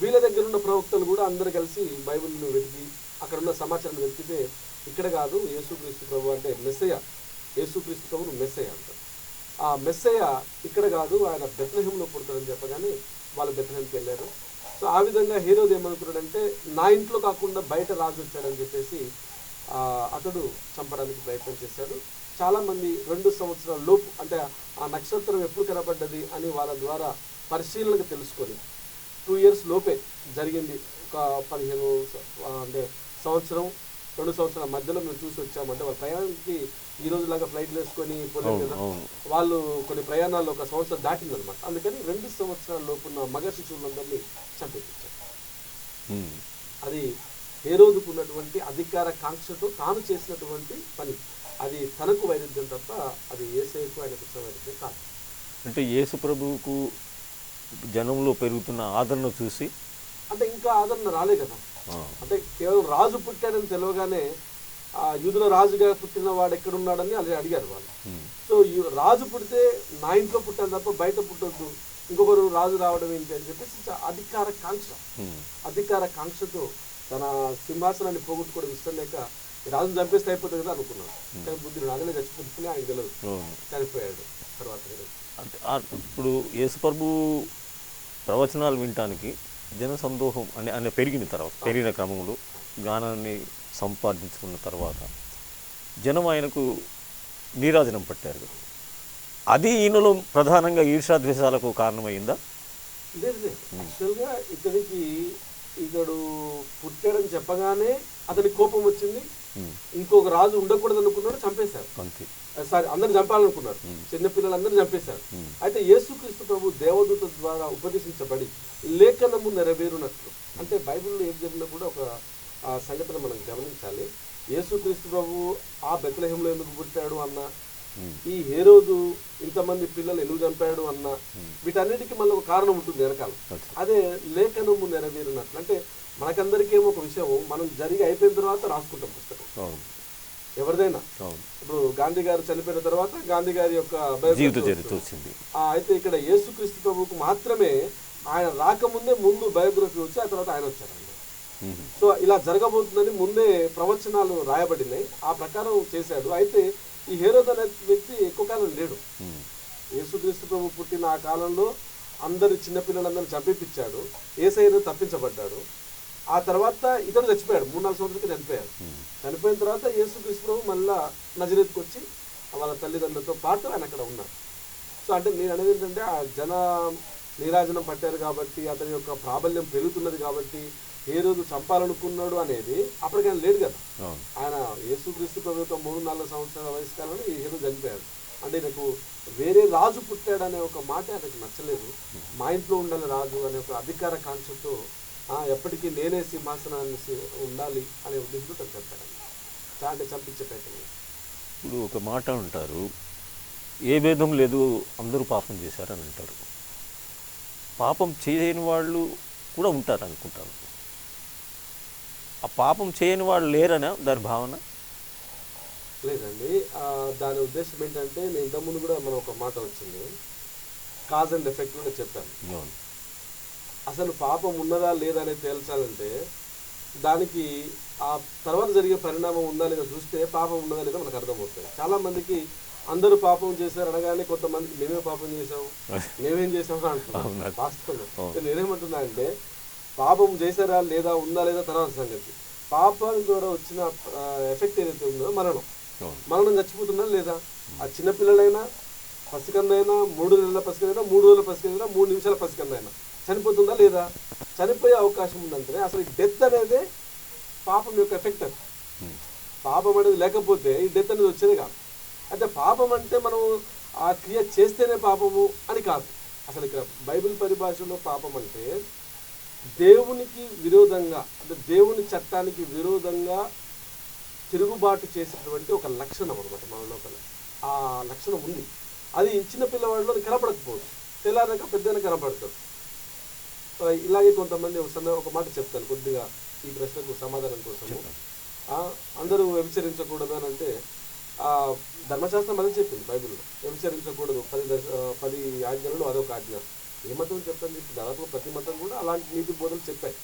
వీళ్ళ దగ్గర ఉన్న ప్రవక్తలు కూడా అందరు కలిసి బైబిల్ను వెతికి అక్కడ ఉన్న సమాచారాన్ని వెతికితే ఇక్కడ కాదు, యేసుక్రీస్తు ప్రభు అంటే మెస్సయ్య, యేసుక్రీస్తు ప్రభును మెస్సయ్య అంటారు. ఆ మెస్సయ్య ఇక్కడ కాదు, ఆయన బెత్లెహేంలో పుడతాడని చెప్పగానే వాళ్ళు బెత్లెహేంకి వెళ్ళారు. సో ఆ విధంగా హేరోదు ఏమనుకున్నాడంటే నా ఇంట్లో కాకుండా బయట రాజు వచ్చాడని చెప్పేసి అతడు చంపడానికి ప్రయత్నం చేశాడు. చాలామంది 2 సంవత్సరాల లోపు, అంటే ఆ నక్షత్రం ఎప్పుడు కనబడ్డది అని వాళ్ళ ద్వారా పరిశీలనకు తెలుసుకొని 2 years లోపే జరిగింది. ఒక 15 అంటే సంవత్సరం 2 సంవత్సరాల మధ్యలో మేము చూసి వచ్చామంటే వాళ్ళ ప్రయాణానికి ఈ రోజులాగా ఫ్లైట్లు వేసుకొని పోలేదు కదా, వాళ్ళు కొన్ని ప్రయాణాల్లో 1 సంవత్సరం దాటిందనమాట. అందుకని 2 సంవత్సరాల లోపున్న మగ శిశువులందరినీ చంపించారు. అది హేరోదుకు ఉన్నటువంటి అధికార కాంక్షతో తాను చేసినటువంటి పని. అది తనకు వైరుధ్యం తప్ప అది యేసయ్యకు ఆయనకు వైరుధ్యం కాదు. అంటే యేసు ప్రభువుకు జనంలో పెరుగుతున్న ఆదరణ చూసి, అంటే ఇంకా ఆదరణ రాలే కదా, అంటే కేవలం రాజు పుట్టాడని తెలియగానే యూదుల రాజుగా పుట్టిన వాడు ఎక్కడున్నాడని అది అడిగారు వాళ్ళు. సో రాజు పుడితే నా ఇంట్లో పుట్టాను తప్ప బయట పుట్టొద్దు, ఇంకొకరు రాజు రావడం ఏంటి అని చెప్పేసి అధికార కాంక్షతో తన సింహాసనాన్ని పోగొట్టుకోవడం ఇష్టం లేక రాజును చంపేస్తే అయిపోతుంది కదా అనుకున్నాడు. కానీ బుద్ధుడు నాగనే చచ్చిపోతుంది, ఆయనకు తెలియదు, చనిపోయాడు తర్వాత. ఇప్పుడు యేసు ప్రభు ప్రవచనాలు వినటానికి జన సందోహం అని పెరిగిన క్రమంలో జ్ఞానాన్ని సంపాదించుకున్న తర్వాత జనం ఆయనకు నీరాజనం పట్టారు. అది ఈయనలో ప్రధానంగా ఈర్ష్యాద్వేషాలకు కారణమైందా? లేదు, యాక్చువల్గా ఇతడు పుట్టాడని చెప్పగానే అతనికి కోపం వచ్చింది. ఇంకొక రాజు ఉండకూడదు అనుకున్నాడు, చంపేశారు. అందరిని చంపాలనుకున్నాడు, చిన్నపిల్లలందరినీ చంపేశారు. అయితే యేసుక్రీస్తు ప్రభు దేవదూత ద్వారా ఉపదేశించబడి లేఖనము నెరవేరునట్లు, అంటే బైబిల్లో ఏం జరిగినా కూడా ఒక సంగతిని మనం గమనించాలి. యేసుక్రీస్తు ప్రభు ఆ బెత్లెహేంలో ఎందుకు పుట్టాడు అన్న, ఈ హేరోదు ఇంతమంది పిల్లలు ఎందుకు చంపాడు అన్న, వీటన్నిటికీ మళ్ళీ ఒక కారణం ఉంటుంది వెనకాల. అదే లేఖనము నెరవేరునట్లు అంటే మనకందరికీ ఏమో ఒక విషయం మనం జరిగి అయిపోయిన తర్వాత రాసుకుంటాం పుస్తకం ఎవరిదైనా. ఇప్పుడు గాంధీ గారు చనిపోయిన తర్వాత గాంధీ గారి యొక్క అయితే ఇక్కడ యేసుక్రీస్తు ప్రభువుకు మాత్రమే ఆయన రాకముందే ముందు బయోగ్రఫీ వచ్చి ఆ తర్వాత ఆయన వచ్చారండి. సో ఇలా జరగబోతుందని ముందే ప్రవచనాలు రాయబడినాయి, ఆ ప్రకారం చేశాడు. అయితే ఈ హేరోదు అనే వ్యక్తి ఎక్కువ కాలం లేడు. యేసుక్రీస్తు ప్రభు పుట్టిన ఆ కాలంలో అందరి చిన్నపిల్లలందరినీ చంపించాడు, యేసయ్య తప్పించబడ్డాడు. ఆ తర్వాత ఇతడు చచ్చిపోయాడు, 3-4 సంవత్సరాలకి చనిపోయాడు. చనిపోయిన తర్వాత యేసుక్రీస్తు ప్రభు మళ్ళా నజరేతుకు వచ్చి వాళ్ళ తల్లిదండ్రులతో పాటు ఆయన అక్కడ ఉన్నారు. సో అంటే నేను అనేది ఏంటంటే ఆ జన నీరాజనం పట్టారు కాబట్టి, అతని యొక్క ప్రాబల్యం పెరుగుతున్నది కాబట్టి హేరోదు చంపాలనుకున్నాడు అనేది అప్పటికైనా లేడు కదా. ఆయన యేసుక్రీస్తు ప్రభుత్వం 3-4 సంవత్సరాల వయసు కాలంలో ఈ హేరోదు చనిపోయాడు. అంటే నాకు వేరే రాజు పుట్టాడనే ఒక మాట ఆయనకు నచ్చలేదు. మా ఇంట్లో ఉండాలి రాజు అనే ఒక అధికార కాంక్షతో ఎప్పటికీ నేనే సింహాసనాన్ని ఉండాలి అనే ఉద్దేశంతో తను చెప్పాడు. అంటే చంపించే ప్రయత్నం. ఇప్పుడు ఒక మాట అంటారు, ఏ భేదం లేదు అందరూ పాపం చేశారని అంటారు. పాపం చేయని వాళ్ళు కూడా ఉంటారు అనుకుంటారు. ఆ పాపం చేయని వాళ్ళు లేరనా దాని భావన? లేదండి. దాని ఉద్దేశం ఏంటంటే నేను ఇంతకుముందు కూడా మనం ఒక మాట వచ్చింది, కాజ్ అండ్ ఎఫెక్ట్ కూడా చెప్పాను. అవును. అసలు పాపం ఉన్నదా లేదా అనేది తేల్చాలంటే దానికి ఆ తర్వాత జరిగే పరిణామం ఉందా లేదా చూస్తే పాపం ఉన్నదా లేదా మనకు అర్థమవుతుంది. చాలామందికి అందరూ పాపం చేశారు అనగానే కొంతమందికి మేమే పాపం చేసాము, మేమేం చేసాము అంటున్నాం. వాస్తవం నేనేమంటున్నా అంటే పాపం చేశారా లేదా ఉందా లేదా తర్వాత సంగతి. పాపం ద్వారా వచ్చిన ఎఫెక్ట్ ఏదైతే ఉందో మరణం చచ్చిపోతుందా లేదా? ఆ చిన్నపిల్లలైనా పసికన్నైనా 3 నెలల పసికన్నైనా 3 రోజుల పసికన్నైనా 3 నిమిషాల పసికన్నైనా చనిపోతుందా లేదా? చనిపోయే అవకాశం ఉందంటే అసలు ఈ డెత్ అనేది పాపం యొక్క ఎఫెక్ట్. అది పాపం అనేది లేకపోతే ఈ డెత్ అనేది వచ్చేది కాదు. అయితే పాపం అంటే మనం ఆ క్రియ చేస్తేనే పాపము అని కాదు. అసలు ఇక్కడ బైబిల్ పరిభాషలో పాపం అంటే దేవునికి విరోధంగా, అంటే దేవుని చట్టానికి విరోధంగా తిరుగుబాటు చేసేటువంటి ఒక లక్షణం అనమాట మన లోపల. ఆ లక్షణం ఉంది. అది చిన్న పిల్లవాడిలో కనపడకపోవచ్చు, తెల్లారాక పెద్దగా కనపడతారు. ఇలాగే కొంతమంది ఒక మాట చెప్తాను కొద్దిగా ఈ ప్రశ్నకు సమాధానం కోసము. అందరూ వ్యభిచరించకూడదు అని అంటే ధర్మశాస్త్రం అదే చెప్పింది బైబిల్లో, వ్యభిచరించకూడదు 10 ఆజ్ఞలలో అదొక ఆజ్ఞ. ఏ మతం చెప్పండి? దాదాపు ప్రతి మతం కూడా అలాంటి నీతి బోధనలు చెప్పాయి.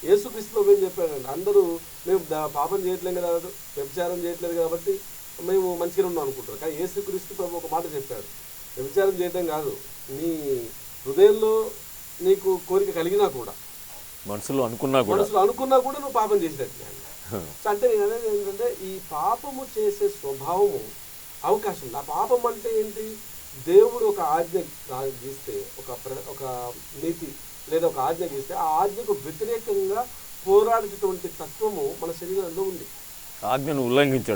యేసుక్రీస్తులో ఏం చెప్పాడండి, అందరూ మేము పాపం చేయట్లేదు కదా, వ్యభిచారం చేయట్లేదు కాబట్టి మేము మంచిగా ఉన్నాం అనుకుంటారు. కానీ యేసుక్రీస్తు ప్రభు ఒక మాట చెప్పాడు, వ్యభిచారం చేయడం కాదు, నీ హృదయంలో నీకు కోరిక కలిగినా కూడా, మనసులో అనుకున్నా కూడా నువ్వు పాపం చేసినట్లే. సో అంటే నేను అనేది ఏంటంటే ఈ పాపము చేసే స్వభావము అవకాశం ఉంది. ఆ పాపం అంటే ఏంటి? దేవుడు ఒక ఆజ్ఞ గీస్తే, ఒక నీతి లేదా ఒక ఆజ్ఞ గీస్తే ఆ ఆజ్ఞకు వ్యతిరేకంగా పోరాడేటటువంటి తత్వము మన శరీరంలో ఉంది. ఆజ్ఞను ఉల్లంఘించే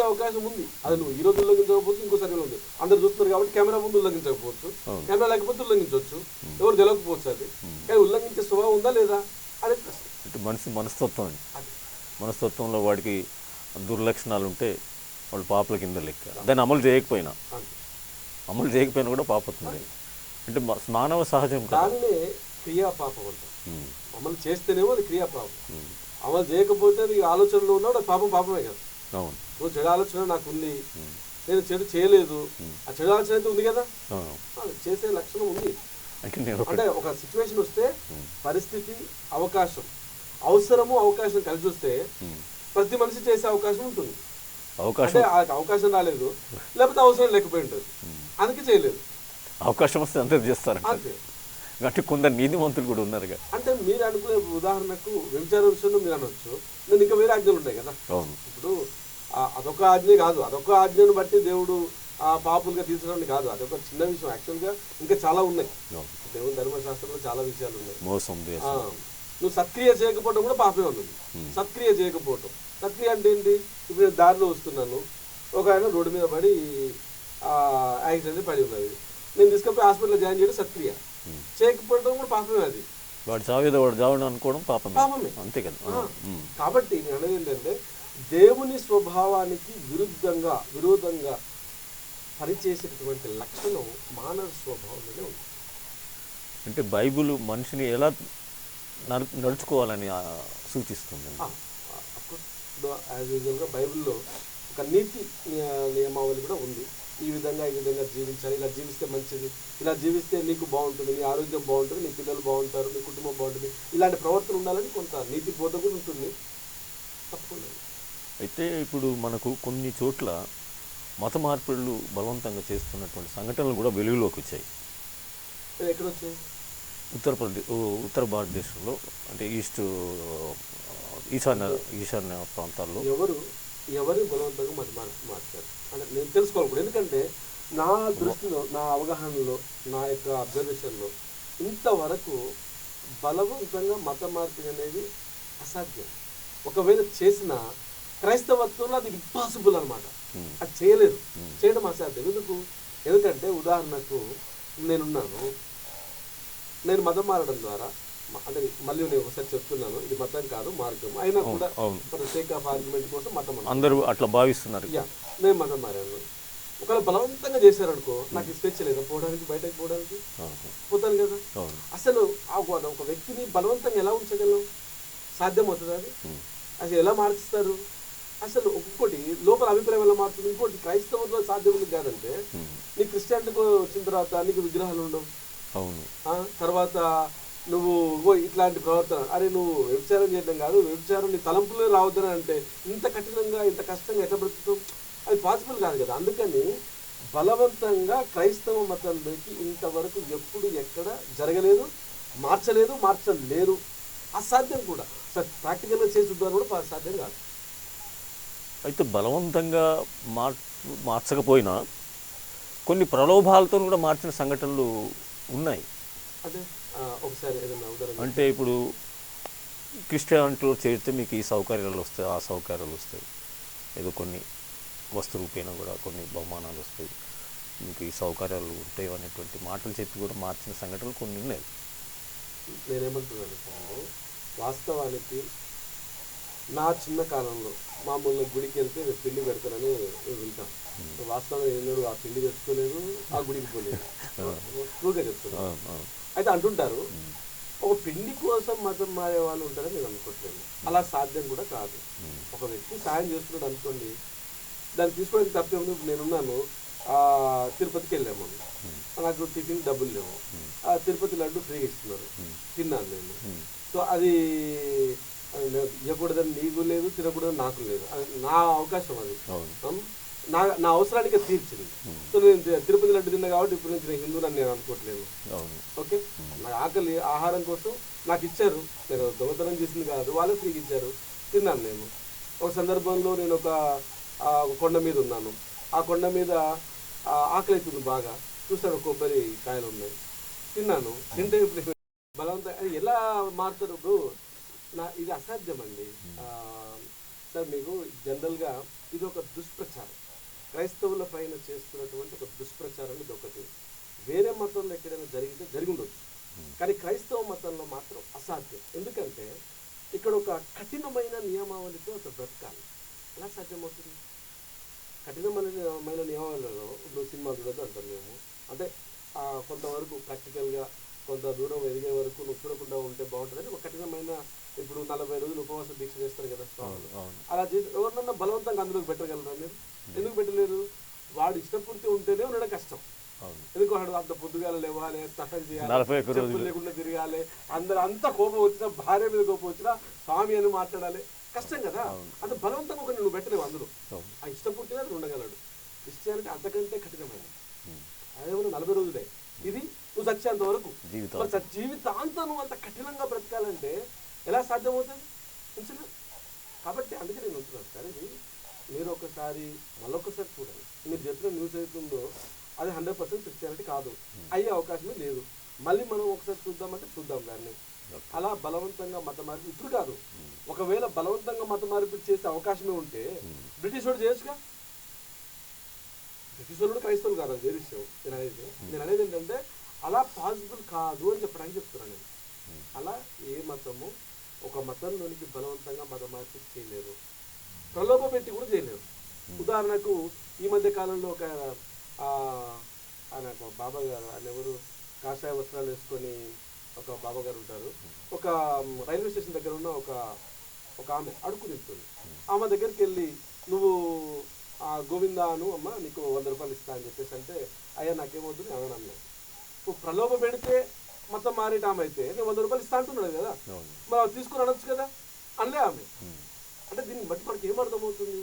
అవకాశం ఉంది. అది నువ్వు ఈ రోజు ఉల్లంఘించకపోవచ్చు, ఇంకోసారి ఉంది. అందరు చూస్తున్నారు కాబట్టి కెమెరా ముందు ఉల్లంఘించకపోవచ్చు, కెమెరా లేకపోతే ఉల్లంఘించవచ్చు, ఎవరు తెలియకపోవచ్చు. అది కానీ ఉల్లంఘించే స్వభావం ఉందా లేదా అనేది ప్రశ్న. మనిషి మనస్తత్వంలో వాడికి దుర్లక్షణాలు ఉంటే వాళ్ళు పాపల కింద లెక్క. దాన్ని అమలు చేయకపోయినా కూడా పాపతుంది. అంటే మానవ సహజం. దానినే క్రియా పాపం అంటారు. అమలు చేస్తేనేమో అది క్రియా పాపం, అమలు చేయకపోతే నీ ఆలోచనలో ఉన్నాడు అది పాపమే కదా. అవును, నువ్వు చెడు ఆలోచన నాకు ఉంది, నేను చెడు చేయలేదు, ఆ చెడు ఆలోచన అయితే ఉంది కదా, చేసే లక్షణం ఉంది. అంటే ఒక సిచ్యువేషన్ వస్తే పరిస్థితి, అవకాశం, అవకాశం కలిసి వస్తే ప్రతి మనిషి చేసే అవకాశం ఉంటుంది. అంటే ఆ అవకాశం రాలేదు, లేకపోతే అవసరం లేకపోయి ఉంటుంది, అందుకే చేయలేదు. అవకాశం వస్తే అందరూ చేస్తారు అంతే. అంటే కొందరు నీతిమంతులు కూడా ఉన్నారు. అంటే మీరు అనుకునే ఉదాహరణకు వ్యభిచార విషయంలో మీరు అనొచ్చు, నేను ఇంకా వేరే ఆజ్ఞలు ఉన్నాయి కదా. ఇప్పుడు అదొక ఆజ్ఞ కాదు, అదొక ఆజ్ఞను బట్టి దేవుడు పాపులుగా తీర్చడానికి కాదు, అదొక చిన్న విషయం. యాక్చువల్గా ఇంకా చాలా ఉన్నాయి. దేవుని ధర్మశాస్త్రంలో చాలా విషయాలు ఉన్నాయి. నువ్వు సత్క్రియ చేయకపోవడం కూడా పాపమే ఉంటుంది. సత్క్రియ చేయకపోవటం, సత్క్రియ అంటే ఏంటి? ఇప్పుడు నేను దారిలో వస్తున్నాను, ఒక ఆయన రోడ్డు మీద పడి యాక్సిడెంట్ పడి ఉన్నది, నేను తీసుకపోయి హాస్పిటల్లో జాయిన్ చేయడం సత్క్రియ. చేయకపోవడం కూడా పాపమే. అది వాడు చావు అనుకోవడం పాపమే, అంతే కదా. కాబట్టి నేను అనేది ఏంటంటే దేవుని స్వభావానికి విరోధంగా పనిచేసేటటువంటి లక్షణం మానవ స్వభావంలోనే ఉంది. అంటే బైబిల్ మనిషిని ఎలా నడుచుకోవాలని సూచిస్తుంది. యాజ్ యూజువల్గా బైబిల్లో ఒక నీతి నియమావళి కూడా ఉంది. ఈ విధంగా జీవించాలి, ఇలా జీవిస్తే మంచిది, ఇలా జీవిస్తే నీకు బాగుంటుంది, నీ ఆరోగ్యం బాగుంటుంది, నీ పిల్లలు బాగుంటారు, నీ కుటుంబం బాగుంటుంది, ఇలాంటి ప్రవర్తన ఉండాలని కొంత నీతి బోధ కూడా ఉంటుంది. తప్పకుండా. అయితే ఇప్పుడు మనకు కొన్ని చోట్ల మత మార్పిడులు బలవంతంగా చేస్తున్నటువంటి సంఘటనలు కూడా వెలుగులోకి వచ్చాయి. ఎక్కడ వచ్చాయి? ఉత్తర భారతదేశంలో, అంటే ఈశాన్య ప్రాంతాల్లో. ఎవరు బలవంతంగా మార్చారు అంటే నేను తెలుసుకోవాలి కూడా. ఎందుకంటే నా దృష్టిలో, నా అవగాహనలో, నా యొక్క అబ్జర్వేషన్లో ఇంతవరకు బలవంతంగా మత మార్పిడి అనేది అసాధ్యం. ఒకవేళ చేసిన క్రైస్తవత్వంలో అది ఇంపాసిబుల్ అనమాట. అది చేయలేదు, చేయడం అసాధ్యం. ఎందుకంటే ఉదాహరణకు నేను మతం మారడం ద్వారా, అంటే మళ్ళీ నేను ఒకసారి చెప్తున్నాను, ఇది మతం కాదు మార్గం అయినా కూడా ఫర్ సేక్ ఆఫ్ ఆర్గ్యుమెంట్ కోసం మతం అందరూ అట్లా భావిస్తున్నారు. నేను మతం మారాను, ఒకవేళ బలవంతంగా చేశారనుకో, నాకు స్వేచ్ఛ లేదా పోవడానికి, బయటకు పోవడానికి? పోతాను కదా. అసలు ఒక వ్యక్తిని బలవంతంగా ఎలా ఉంచగలం? సాధ్యమవుతుంది అది? అసలు ఎలా మార్చిస్తారు? అసలు ఒక్కొక్కటి లోపల అభిప్రాయం ఎలా మారుతుంది? ఇంకోటి క్రైస్తవంలో సాధ్యం కాదంటే నీ క్రిస్టియానిటీకి వచ్చిన తర్వాత నీకు విగ్రహాలు ఉండవు. అవును. తర్వాత నువ్వు ఇట్లాంటి ప్రవర్తన, అరే నువ్వు వ్యభిచారం చేయడం కాదు, వ్యభిచారం నీ తలంపులే రావద్దని అంటే ఇంత కఠినంగా ఇంత కష్టంగా ఎట్లా బ్రతుకుతాం? అది పాసిబుల్ కాదు కదా. అందుకని బలవంతంగా క్రైస్తవ మతంలోకి ఇంతవరకు ఎప్పుడు ఎక్కడ జరగలేదు, మార్చలేదు, మార్చలేరు, అసాధ్యం కూడా. సార్ ప్రాక్టికల్గా చేసి చూద్దాం కూడా సాధ్యం కాదు. అయితే బలవంతంగా మార్చకపోయినా కొన్ని ప్రలోభాలతో కూడా మార్చిన సంఘటనలు ఉన్నాయి. అంటే ఒకసారి ఏదైనా ఉదాహరణ అంటే ఇప్పుడు క్రిస్టియానిటీలో చేరితే మీకు ఈ సౌకర్యాలు వస్తాయి, ఆ సౌకర్యాలు వస్తాయి, ఏదో కొన్ని వస్తు రూపేణ కూడా కొన్ని బహుమానాలు వస్తాయి, మీకు ఈ సౌకర్యాలు ఉంటాయి అనేటువంటి మాటలు చెప్పి కూడా మార్చిన సంఘటనలు కొన్ని ఉన్నాయి. నేనేమంటున్నాను సార్, వాస్తవానికి నా చిన్న కాలంలో మామూలుగా గుడికి వెళ్తే పిండి పెడతానని వింటాం. వాస్తవంగా ఏనాడు ఆ పిండి తెచ్చుకోలేదు, ఆ గుడికి పోలేదు, ట్రూగా చెప్తున్నాను. అయితే అంటుంటారు ఒక పిండి కోసం మతం మారే వాళ్ళు ఉంటారని నేను అనుకోవట్లేదు. అలా సాధ్యం కూడా కాదు. ఒక వ్యక్తి సాయం చేస్తున్నాడు అనుకోండి, దాన్ని తీసుకోవడానికి తప్పే ఉంది. ఇప్పుడు నేనున్నాను, తిరుపతికి వెళ్ళాము, నాకు టిఫిన్ డబ్బులు లేవు, ఆ తిరుపతి లడ్డు ఫ్రీగా ఇస్తున్నారు, తిన్నాను నేను. సో అది ఇవ్వకూడదని నీకు లేదు, తినకూడదని నాకు లేదు, అది నా అవకాశం. అది నా అవసరానికి తీర్చింది. సో నేను తిరుపతి లడ్డు తిన్నా కాబట్టి ఇప్పుడు నుంచి నేను హిందువులని నేను అనుకోవట్లేదు. ఓకే, నాకు ఆకలి ఆహారం కోసం నాకు ఇచ్చారు, నేను దొంగతనం చేసింది కాదు, వాళ్ళే ఫ్రీగా ఇచ్చారు, తిన్నాను నేను. ఒక సందర్భంలో నేను ఒక కొండ మీద ఉన్నాను, ఆ కొండ మీద ఆకలి అవుతుంది బాగా, చూస్తాను కొబ్బరి కాయలు ఉన్నాయి, తిన్నాను. తింటే ఇప్పుడు బలవంతం అది ఎలా మారుతారు? ఇప్పుడు ఇది అసాధ్యం అండి. సార్ మీకు జనరల్గా ఇది ఒక దుష్ప్రచారం, క్రైస్తవుల పైన చేస్తున్నటువంటి ఒక దుష్ప్రచారం. ఇది ఒకటి వేరే మతంలో ఎక్కడైనా జరిగి ఉండొచ్చు, కానీ క్రైస్తవ మతంలో మాత్రం అసాధ్యం. ఎందుకంటే ఇక్కడ ఒక కఠినమైన నియమావళితో అతను బ్రతకాలి. ఎలా సాధ్యమవుతుంది? కఠినమైన నియమావళిలో ఇప్పుడు సినిమాలు చూడద్దు అంటాం మేము, అంటే కొంతవరకు ప్రాక్టికల్గా కొంత దూరం ఎదిగే వరకు నువ్వు చూడకుండా ఉంటే బాగుంటుందని ఒక కఠినమైన, ఇప్పుడు 40 రోజులు ఉపవాస దీక్ష చేస్తారు కదా స్వాములు, అలా చేసి ఎవరినన్నా బలవంతంగా అందులోకి పెట్టగలరా మీరు? ఎందుకు పెట్టలేరు? వాడు ఇష్టపూర్తి ఉంటేనే ఉండడం కష్టం. ఎందుకు వాడు అంత పొద్దుగాల లేవాలి, స్నానం చేయాలి, లేకుండా తిరగాలి, అందరూ అంత కోపం వచ్చినా, భార్య మీద కోపం వచ్చినా స్వామి అని మాట్లాడాలి, కష్టం కదా. అంత బలవంతంగా ఒక నువ్వు పెట్టలేవు అందులో. ఆ ఇష్టపూర్తిగా ఉండగలడు. క్రిస్టియానిటీ అంతకంటే కఠినమైనది. అదేమన్నా 40 రోజులే, ఇది నువ్వు చచ్చేంత వరకు జీవితాంతం నువ్వు అంత కఠినంగా బ్రతకాలంటే ఎలా సాధ్యమవుతుంది? కాబట్టి అందుకే నేను ఉంటున్నాను సార్. ఇది మీరు ఒకసారి మళ్ళొకసారి చూడండి, మీరు చెప్పిన న్యూస్ అవుతుందో అది 100% క్రిస్టియానిటీ కాదు, అయ్యే అవకాశమే లేదు. మళ్ళీ మనం ఒకసారి చూద్దామంటే చూద్దాం దాన్ని. అలా బలవంతంగా మత మార్పిడి ఇప్పుడు కాదు, ఒకవేళ బలవంతంగా మత మార్పిడి చేసే అవకాశమే ఉంటే బ్రిటిష్ వాడు చేయొచ్చుగా. బ్రిటిష్ వాళ్ళు క్రైస్తవులు కాదు, అది వేరే విషయం. నేను అనేది ఏంటంటే అలా పాసిబుల్ కాదు అని చెప్పడానికి చెప్తున్నాను నేను. అలా ఏ మతము ఒక మతంలోనికి బలవంతంగా మత మార్పిడి చేయలేరు, ప్రలోభ పెట్టి కూడా చేయలేరు. ఉదాహరణకు ఈ మధ్య కాలంలో ఒక ఆయన బాబా గారు, ఆయన ఎవరు, కాషాయ వస్త్రాలు వేసుకొని ఒక బాబా గారు ఉంటారు, ఒక రైల్వే స్టేషన్ దగ్గర ఉన్న ఒక ఆమె అడుక్కు తింటుంది. ఆమె దగ్గరికి వెళ్ళి నువ్వు గోవిందాను అమ్మ నీకు 100 రూపాయలు ఇస్తా అని చెప్పేసి అంటే, అయ్యా నాకేమవుతుంది అని అన్నాను. ఇప్పుడు ప్రలోభ పెడితే మొత్తం మారేట ఆమె అయితే నేను 100 రూపాయలు ఇస్తా అంటున్నాడు కదా, మరి తీసుకుని అనొచ్చు కదా, అనలే ఆమె. అంటే దీన్ని బట్టి మనకి ఏమర్థమవుతుంది?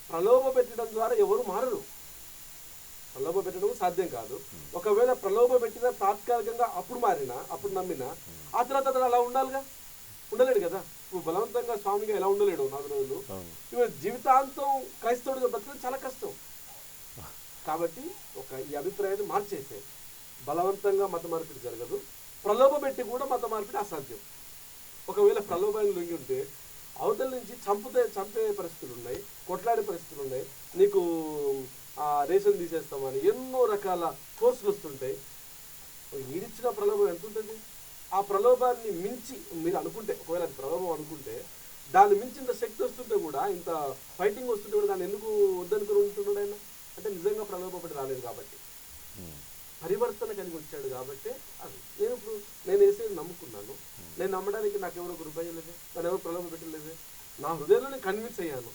ప్రలోభ పెట్టడం ద్వారా ఎవరు మారరు, ప్రలోభ పెట్టడం సాధ్యం కాదు. ఒకవేళ ప్రలోభ పెట్టినా తాత్కాలికంగా అప్పుడు మారినా, అప్పుడు నమ్మినా, ఆ తర్వాత అతను అలా ఉండాలిగా, ఉండలేడు కదా. ఇప్పుడు బలవంతంగా స్వామిగా ఎలా ఉండలేడు 4 రోజులు, ఇప్పుడు జీవితాంతం క్రైస్తవుడిగా బ్రతకడం చాలా కష్టం. కాబట్టి ఈ అభిప్రాయాన్ని మార్చేసే, బలవంతంగా మత మార్పిడి జరగదు, ప్రలోభ పెట్టి కూడా మత మార్పిడి అసాధ్యం. ఒకవేళ ప్రలోభాన్ని లొంగి ఉంటే అవతల నుంచి చంపే పరిస్థితులు ఉన్నాయి, కొట్లాడే పరిస్థితులు ఉన్నాయి, నీకు రేషన్ తీసేస్తామని ఎన్నో రకాల ఫోర్సులు వస్తుంటాయి. మీరిచ్చిన ప్రలోభం ఎంత ఉంటుంది? ఆ ప్రలోభాన్ని మించి మీరు అనుకుంటే, ఒకవేళ అది ప్రలోభం అనుకుంటే, దాన్ని మించి ఇంత శక్తి వస్తుంటే కూడా, ఇంత ఫైటింగ్ వస్తుంటే కూడా దాన్ని ఎందుకు వద్దనుకుని ఉంటున్నాడు ఆయన? అంటే నిజంగా ప్రలోభపడి రాలేదు కాబట్టి. పరివర్తన కలిగి వచ్చాడు కాబట్టి అది నేను యేసుని నమ్ముకున్నాను. నేను నమ్మడానికి నాకెవరు ఒక రూపాయి లేదు, నన్ను ఎవరు ప్రలోభ పెట్టలేదు. నా హృదయంలో నేను కన్విన్స్ అయ్యాను,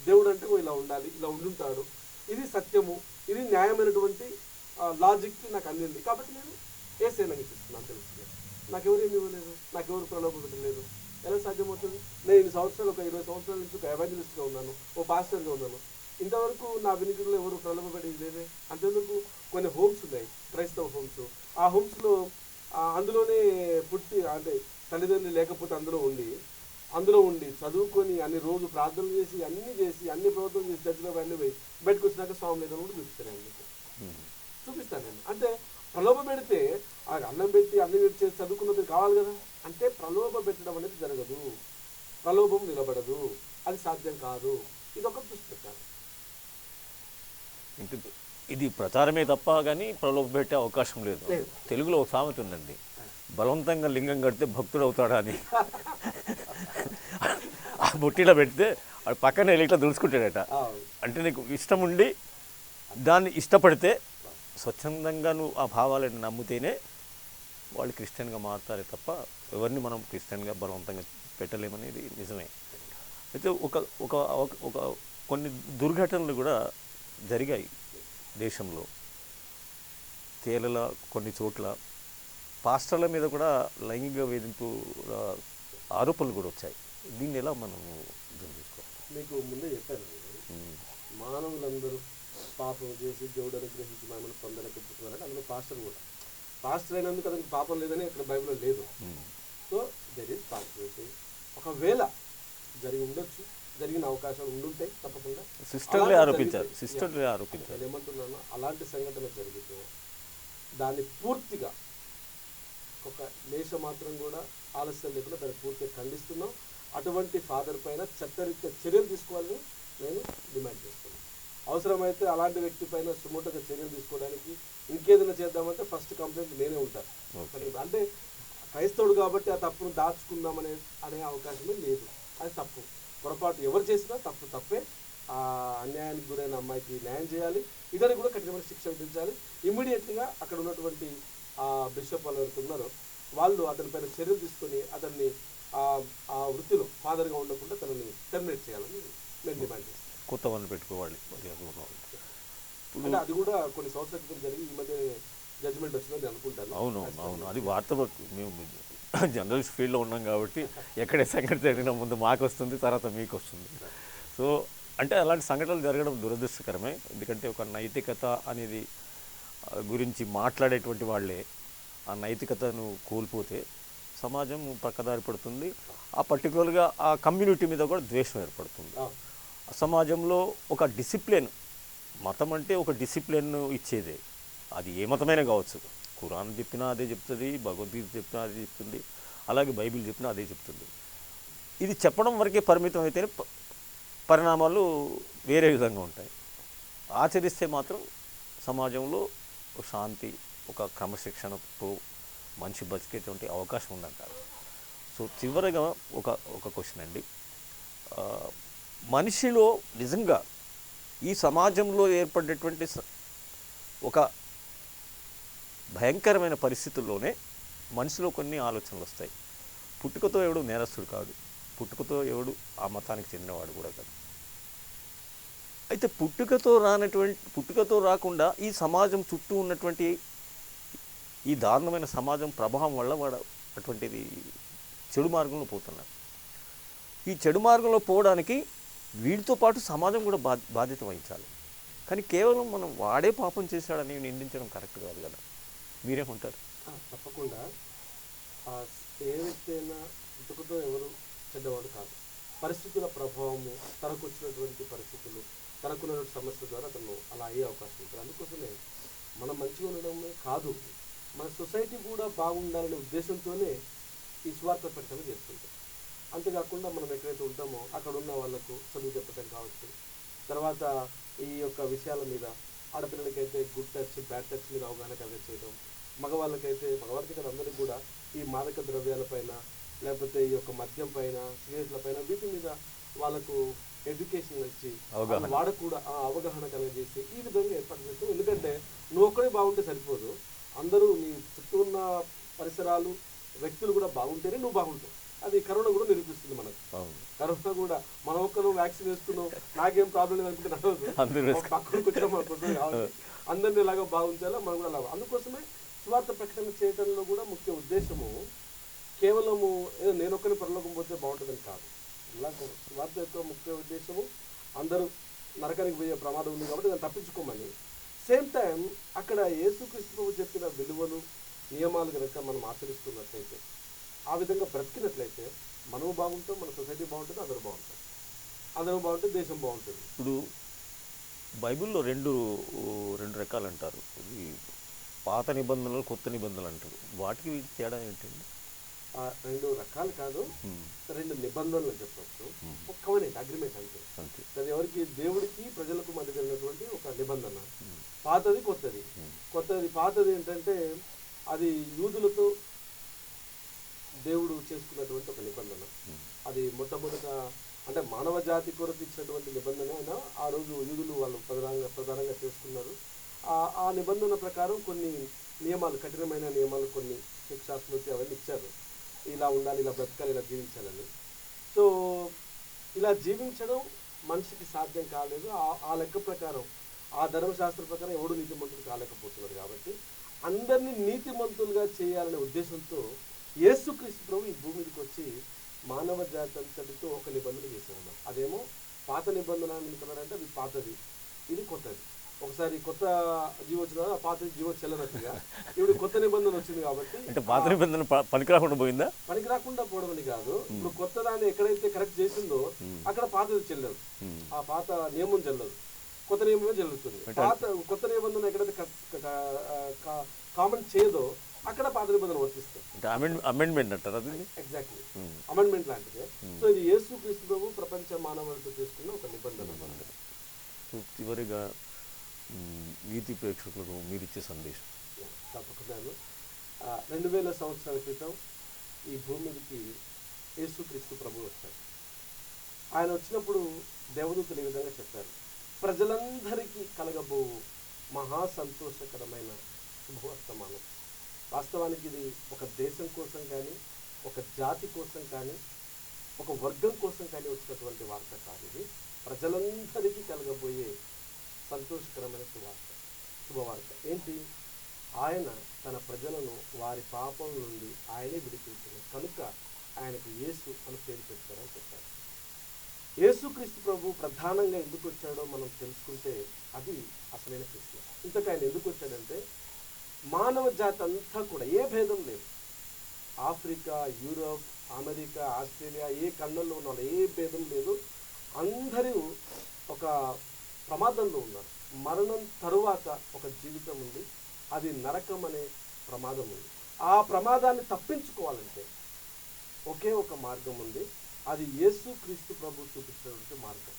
దేవుడు అంటే ఇలా ఉండాలి, ఇలా ఉండుంటాడు, ఇది సత్యము, ఇది న్యాయమైనటువంటి లాజిక్ నాకు అందింది కాబట్టి నేను యేసుని అంగీకరిస్తున్నాను. తెలుస్తుంది నాకెవరేమి ఇవ్వలేదు, నాకెవరు ప్రలోభ పెట్టలేదు. ఎలా సాధ్యమవుతుంది? నేను 20 సంవత్సరాలు, ఒక 20 సంవత్సరాల నుంచి ఒక ఎవాంజలిస్ట్గా ఉన్నాను, ఓ పాస్టర్గా ఉన్నాను. ఇంతవరకు నా వినికిడిలో ఎవరు ప్రలోభపడేది లేదే. అంతేందుకు కొన్ని హోమ్స్ ఉన్నాయి, క్రైస్తవ హోమ్స్. ఆ హోమ్స్లో అందులోనే పుట్టి అంటే తల్లిదండ్రులు లేకపోతే అందులో ఉండి చదువుకొని అన్ని రోజు ప్రార్థనలు చేసి అన్ని ప్రవర్తనలు చేసి జడ్జిలో అన్నీ పోయి బయటకు వచ్చినాక స్వామి లేదని కూడా చూపిస్తాను నేను. అంటే ప్రలోభ పెడితే అన్నం పెట్టి చేసి చదువుకున్నది కావాలి కదా. అంటే ప్రలోభ పెట్టడం అనేది జరగదు, ప్రలోభం నిలబడదు, అది సాధ్యం కాదు. ఇది ఒక దృష్టి పెట్టాలి. ఇది ప్రచారమే తప్ప కానీ ప్రలోభ పెట్టే అవకాశం లేదు. తెలుగులో ఒక సామెత ఉందండి, బలవంతంగా లింగం కడితే భక్తుడు అవుతాడా అని. ఆ బుట్టిలో పెడితే వాడు పక్కన వెళ్ళి ఇట్లా దులుసుకుంటాడట. అంటే నీకు ఇష్టం ఉండి దాన్ని ఇష్టపడితే స్వచ్ఛందంగా నువ్వు ఆ భావాలను నమ్మితేనే వాళ్ళు క్రిస్టియన్గా మారుతారే తప్ప ఎవరిని మనం క్రిస్టియన్గా బలవంతంగా పెట్టలేమనేది నిజమే. అయితే ఒక కొన్ని దుర్ఘటనలు కూడా జరిగాయి దేశంలో. కేరళ కొన్ని చోట్ల పాస్టర్ల మీద కూడా లైంగిక వేధింపు ఆరోపణలు కూడా వచ్చాయి. దీన్ని ఎలా మనం తీసుకోవాలి? మీకు ముందే చెప్పాను, మానవులందరూ పాపం చేసి దేవుడు అనుగ్రహించి మమ్మల్ని పొందలేకపోతున్నారంటే అందులో పాస్టర్ అయినందుకు అతనికి పాపం లేదని ఇక్కడ బైబిల్లో లేదు. So there is possibility. ఒకవేళ జరిగిన అవకాశాలు ఉండుంటాయి తప్పకుండా. సిస్టర్లే ఆరోపించారు. ఏమంటున్నాను, అలాంటి సంఘటన జరిగితే దాన్ని పూర్తిగా ఒక లేశ మాత్రం కూడా ఆలస్యం లేకుండా దాన్ని పూర్తిగా ఖండిస్తున్నాం. అటువంటి ఫాదర్ పైన చట్టరీత్యా చర్యలు తీసుకోవాలని నేను డిమాండ్ చేస్తున్నాను. అవసరమైతే అలాంటి వ్యక్తి పైన సుమోటోగా చర్యలు తీసుకోవడానికి ఇంకేదైనా చేద్దామంటే ఫస్ట్ కంప్లైంట్ నేనే ఉంటాను. అంటే క్రైస్తవుడు కాబట్టి ఆ తప్పును దాచుకుందామనే అవకాశమే లేదు. అది తప్పు. పొరపాటు ఎవరు చేసినా తప్పే. ఆ అన్యాయానికి గురైన అమ్మాయికి న్యాయం చేయాలి, ఇతనికి కూడా కఠినమైన శిక్ష విధించాలి. ఇమ్మీడియట్గా అక్కడ ఉన్నటువంటి బిషప్ వాళ్ళు ఎవరైతే ఉన్నారో వాళ్ళు అతని పైన చర్యలు తీసుకొని అతన్ని ఆ వృత్తిలో ఫాదర్గా ఉండకుండా తనని టెర్మినేట్ చేయాలని నేను డిమాండ్ చేస్తాను. కొత్త వాళ్ళు పెట్టుకోవాలి. అంటే అది కూడా కొన్ని సంవత్సరాల క్రితం జరిగి ఈ మధ్య జడ్జిమెంట్ వచ్చిందని అనుకుంటాను. అవును అది వార్త. మేము జర్నలిస్ట్ ఫీల్డ్లో ఉన్నాం కాబట్టి ఎక్కడే సంఘటన జరిగిన ముందు మాకు వస్తుంది, తర్వాత మీకు వస్తుంది. సో అంటే అలాంటి సంఘటనలు జరగడం దురదృష్టకరమే. ఎందుకంటే ఒక నైతికత అనేది గురించి మాట్లాడేటువంటి వాళ్ళే ఆ నైతికతను కోల్పోతే సమాజం పక్కదారి పడుతుంది. ఆ పర్టికులర్గా ఆ కమ్యూనిటీ మీద కూడా ద్వేషం ఏర్పడుతుంది. సమాజంలో ఒక డిసిప్లిన్, మతం అంటే ఒక డిసిప్లిన్ ఇచ్చేదే. అది ఏ మతమైనా కావచ్చు. ఖురాన్ చెప్పినా అదే చెప్తుంది, భగవద్గీత చెప్పినా అదే చెప్తుంది, అలాగే బైబిల్ చెప్పినా అదే చెప్తుంది. ఇది చెప్పడం వరకే పరిమితం అయితేనే పరిణామాలు వేరే విధంగా ఉంటాయి. ఆచరిస్తే మాత్రం సమాజంలో శాంతి, ఒక క్రమశిక్షణతో మనిషి బతికేటువంటి అవకాశం ఉందంటారు. సో చివరిగా ఒక క్వశ్చన్ అండి, మనిషిలో నిజంగా ఈ సమాజంలో ఏర్పడేటువంటి ఒక భయంకరమైన పరిస్థితుల్లోనే మనిషిలో కొన్ని ఆలోచనలు వస్తాయి. పుట్టుకతో ఎవడు నేరస్తుడు కాదు, పుట్టుకతో ఎవడు ఆ మతానికి చెందినవాడు కూడా కాదు. అయితే పుట్టుకతో రాకుండా ఈ సమాజం చుట్టూ ఉన్నటువంటి ఈ దారుణమైన సమాజం ప్రభావం వల్ల వాడు అటువంటిది చెడు మార్గంలో పోతున్నారు. ఈ చెడు మార్గంలో పోవడానికి వీటితో పాటు సమాజం కూడా బాధ్యత వహించాలి. కానీ కేవలం మనం వాడే పాపం చేశాడని నిందించడం కరెక్ట్ కాదు కదా. మీరేమంటారు? తప్పకుండా ఏ వ్యక్తి అయినా పుట్టుకతో ఎవరు చెడ్డవాడు కాదు. పరిస్థితుల ప్రభావము, తనకు వచ్చినటువంటి పరిస్థితులు, తనకున్నటువంటి సమస్యల ద్వారా అతను అలా అయ్యే అవకాశం ఉంటుంది. అందుకోసమే మనం మంచిగా ఉండడమే కాదు, మన సొసైటీ కూడా బాగుండాలనే ఉద్దేశంతోనే ఈ స్వార్థ ప్రకటన చేస్తుంటాం. అంతేకాకుండా మనం ఎక్కడైతే ఉంటామో అక్కడ ఉన్న వాళ్ళకు చదువు చెప్పడం కావచ్చు, తర్వాత ఈ యొక్క విషయాల మీద ఆడపిల్లలకైతే గుడ్ టచ్, బ్యాడ్ టచ్ మీద అవగాహన కలిగి చేయడం, మగవారికి కదా అందరికీ కూడా ఈ మాదక ద్రవ్యాలపైన, లేకపోతే ఈ యొక్క మద్యం పైన, సిగరెట్ల పైన, వీటి మీద వాళ్ళకు ఎడ్యుకేషన్ ఇచ్చి వాడకు కూడా అవగాహన కలిగజేసి ఈ విధంగా ఏర్పాటు చేస్తాం. ఎందుకంటే నువ్వు ఒక్కడే బాగుంటే సరిపోదు, అందరూ నీ చుట్టూ ఉన్న పరిసరాలు వ్యక్తులు కూడా బాగుంటేనే నువ్వు బాగుంటావు. అది కరోనా కూడా నిరూపిస్తుంది మనకు. కరోనా కూడా మనం ఒక్కరు వ్యాక్సిన్ వేసుకున్నాం, నాకేం ప్రాబ్లం లేదు అనుకుంటే నడవదు. పక్కనకు వచ్చినా మన కోసం కావాలి, అందరినీ ఇలాగా బాగుంచాలా, మనం కూడా అలాగా. అందుకోసమే స్వార్థ ప్రకటన చేయడంలో కూడా ముఖ్య ఉద్దేశము కేవలము ఏదో నేను ఒక్కరి పరలోకం పోతే బాగుంటుందని కాదు. ఇలా స్వార్థ యొక్క ముఖ్య ఉద్దేశము అందరూ నరకానికి పోయే ప్రమాదం ఉంది కాబట్టి దాన్ని తప్పించుకోమని. సేమ్ టైం అక్కడ యేసుక్రీస్తు చెప్పిన విలువలు నియమాలు కనుక మనం ఆచరిస్తున్నట్లయితే, ఆ విధంగా బ్రతికినట్లయితే మనము బాగుంటాం, మన సొసైటీ బాగుంటుంది, అందరూ బాగుంటాం. అందరూ బాగుంటే దేశం బాగుంటుంది. ఇప్పుడు బైబిల్లో రెండు రకాలు అంటారు, ఇది పాత నిబంధనలు, కొత్త నిబంధనలు అంటారు. వాటికి తేడా ఏంటండి? రెండు రకాలు కాదు, రెండు నిబంధనలు అని చెప్పచ్చు. ఒక కవెనెంట్ అగ్రిమెంట్ అంతే. అది ఎవరికి? దేవుడికి ప్రజలకు మధ్య జరిగినటువంటి ఒక నిబంధన. పాతది కొత్తది. పాతది ఏంటంటే అది యూదులతో దేవుడు చేసుకున్నటువంటి ఒక నిబంధన. అది మొట్టమొదట అంటే మానవ జాతి కొరకు ఇచ్చినటువంటి నిబంధన అయినా ఆ రోజు యూదులు వాళ్ళు ప్రధానంగా చేసుకున్నారు. ఆ నిబంధన ప్రకారం కొన్ని నియమాలు, కఠినమైన నియమాలు, కొన్ని శిక్షా స్మృతి అవన్నీ ఇచ్చారు. ఇలా ఉండాలి, ఇలా బ్రతకాలి, ఇలా జీవించాలని. సో ఇలా జీవించడం మనిషికి సాధ్యం కాలేదు. ఆ లెక్క ప్రకారం, ఆ ధర్మశాస్త్ర ప్రకారం ఎవడు నీతిమంతులు కాలేకపోతున్నారు. కాబట్టి అందరినీ నీతిమంతులుగా చేయాలనే ఉద్దేశంతో యేసుక్రీస్తు ప్రభు ఈ భూమి మీదకి వచ్చి మానవ జాతి అంతటితో ఒక నిబంధన చేశారన్నమాట. అదేమో పాత నిబంధన అనుకున్నారంటే అది పాతది, ఇది కొత్తది. ఒకసారి కొత్త జీవో వచ్చిన పాత జీవో చెల్లనట్టుగా ఇప్పుడు కొత్త నిబంధన వచ్చింది కాబట్టి, అంటే పాత నిబంధన పనికి రాకుండా పోయిందా? పనికి రాకుండా పోవడం అని కాదు. ఇప్పుడు కొత్త దాన్ని ఎక్కడైతే కరెక్ట్ చేసిందో అక్కడ పాతది చెల్లదు, ఆ పాత నియమం చెల్లదు, కొత్త నియమమే చెల్లుతుంది. కొత్త నిబంధన ఎక్కడైతే కామన్ చేయదో అక్కడ పాత నిబంధన వర్తిస్తుంది. అమెండ్మెంట్ అంటారు అది. ఎగ్జాక్ట్లీ అమెండ్మెంట్ లాంటిదే. సో ఇది యేసుక్రీస్తు ప్రభు ప్రపంచ మానవాళితో చేసుకున్న ఒక నిబంధన. చివరిగా నీతి ప్రేక్షకులకు మీరిచ్చే సందేశం? తప్పకుండా 2000 సంవత్సరాల క్రితం ఈ భూమి మీదకి యేసుక్రీస్తు ప్రభు వచ్చారు. ఆయన వచ్చినప్పుడు దేవదూతలు ఈ విధంగా చెప్పారు, ప్రజలందరికీ కలగబోవు మహా సంతోషకరమైన శుభవర్తమానం. వాస్తవానికి ఇది ఒక దేశం కోసం కానీ, ఒక జాతి కోసం కానీ, ఒక వర్గం కోసం కానీ వచ్చినటువంటి వార్త కాదు. ఇది ప్రజలందరికీ కలగబోయే సంతోషకరమైన శుభవార్త. ఏంటి? ఆయన తన ప్రజలను వారి పాపం నుండి ఆయనే విడిపించిన కనుక ఆయనకు యేసు అని పేరు పెట్టారని చెప్పారు. యేసుక్రీస్తు ప్రభు ప్రధానంగా ఎందుకు వచ్చాడో మనం తెలుసుకుంటే అది అసలైన ప్రశ్న. ఇంతకు ఆయన ఎందుకు వచ్చాడంటే మానవ జాతి అంతా కూడా ఏ భేదం లేదు. ఆఫ్రికా, యూరోప్, అమెరికా, ఆస్ట్రేలియా, ఏ ఖండంలో ఉన్న ఏ భేదం లేదు. అందరూ ఒక ప్రమాదంలో ఉన్నారు. మరణం తరువాత ఒక జీవితం ఉంది, అది నరకం అనే ప్రమాదం ఉంది. ఆ ప్రమాదాన్ని తప్పించుకోవాలంటే ఒకే ఒక మార్గం ఉంది, అది యేసుక్రీస్తు ప్రభు చూపించినటువంటి మార్గం.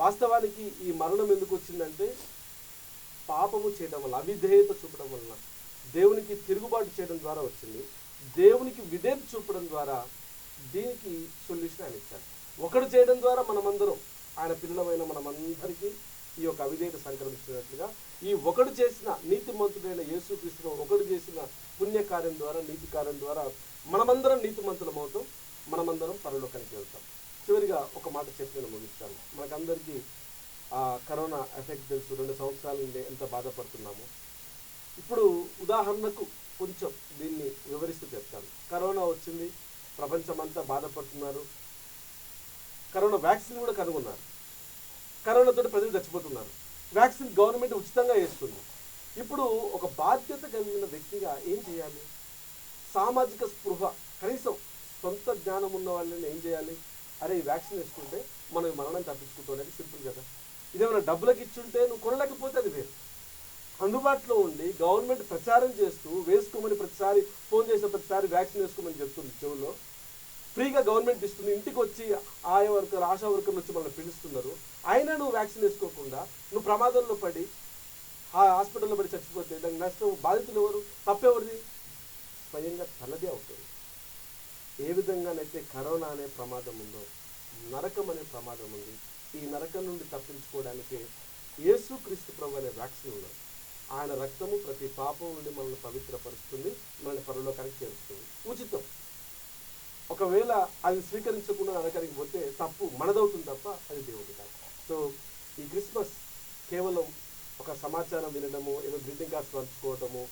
వాస్తవానికి ఈ మరణం ఎందుకు వచ్చిందంటే పాపము చేయడం వల్ల, అవిధేయత చూపడం వలన, దేవునికి తిరుగుబాటు చేయడం ద్వారా వచ్చింది. దేవునికి విధేయత చూపడం ద్వారా దీనికి సొల్యూషన్ ఆయన ఇచ్చారు. ఒకడు చేయడం ద్వారా మనమందరం, ఆయన పిల్లలమైన మనమందరికీ ఈ యొక్క అవిధేయత సంక్రమించినట్లుగా ఈ ఒకడు చేసిన నీతిమంతుడైన యేసుక్రీస్తు ఒకడు చేసిన పుణ్యకార్యం ద్వారా, నీతి కార్యం ద్వారా మనమందరం నీతిమంతులం అవుతాం, మనమందరం పరలోకానికి వెళ్తాం. చివరిగా ఒక మాట చెప్పి నేను ముగిస్తాను. మనకందరికీ కరోనా ఎఫెక్ట్ తెలుసు. 2 సంవత్సరాల నుండి ఎంత బాధపడుతున్నామో. ఇప్పుడు ఉదాహరణకు కొంచెం దీన్ని వివరిస్తూ చెప్తాను. కరోనా వచ్చింది, ప్రపంచమంతా బాధపడుతున్నారు. కరోనా వ్యాక్సిన్ కూడా కనుగొన్నారు. కరోనాతో ప్రజలు చచ్చిపోతున్నారు. వ్యాక్సిన్ గవర్నమెంట్ ఉచితంగా వేస్తుంది. ఇప్పుడు ఒక బాధ్యత కలిగిన వ్యక్తిగా ఏం చేయాలి? సామాజిక స్పృహ, కనీసం సొంత జ్ఞానం ఉన్న వాళ్ళని ఏం చేయాలి? అరే ఈ వ్యాక్సిన్ వేసుకుంటే మనం మరణం తప్పించుకుంటాం అనేది సింపుల్ కదా. ఇదేమైనా డబ్బులకు ఇచ్చుంటే నువ్వు కొనలేకపోతే అది వేరు. అందుబాటులో ఉండి గవర్నమెంట్ ప్రచారం చేస్తూ వేసుకోమని ప్రతిసారి ఫోన్ చేసిన ప్రతిసారి వ్యాక్సిన్ వేసుకోమని చెప్తుంది. చెవుల్లో ఫ్రీగా గవర్నమెంట్ ఇస్తుంది. ఇంటికి వచ్చి ఆయా వర్కర్, ఆశా వర్కర్లు వచ్చి మనల్ని పిలుస్తున్నారు. అయినా నువ్వు వ్యాక్సిన్ వేసుకోకుండా నువ్వు ప్రమాదంలో పడి ఆ హాస్పిటల్లో పడి చచ్చిపోతే దానికి నష్టం బాధితులు ఎవరు? తప్పెవరిది? స్వయంగా తనదే అవుతుంది. ఏ విధంగానైతే కరోనా అనే ప్రమాదం ఉందో నరకం అనే ప్రమాదం ఉంది. ఈ నరకం నుండి తప్పించుకోవడానికి యేసుక్రీస్తు ప్రభు అనే వ్యాక్సిన్ ఉన్నది. ఆయన రక్తము ప్రతి పాపం నుండి మనల్ని పవిత్రపరుస్తుంది, మనల్ని పరలోకానికి చేరుస్తుంది. ఉచితం. ఒకవేళ అది స్వీకరించకుండా నరకానికి పోతే తప్పు మనదవుతుంది తప్ప అది దేవుడి కాదు. సో ఈ క్రిస్మస్ కేవలం ఒక సమాచారం వినడము, ఏదో గ్రీటింగ్ కార్డ్స్ పంచుకోవడము,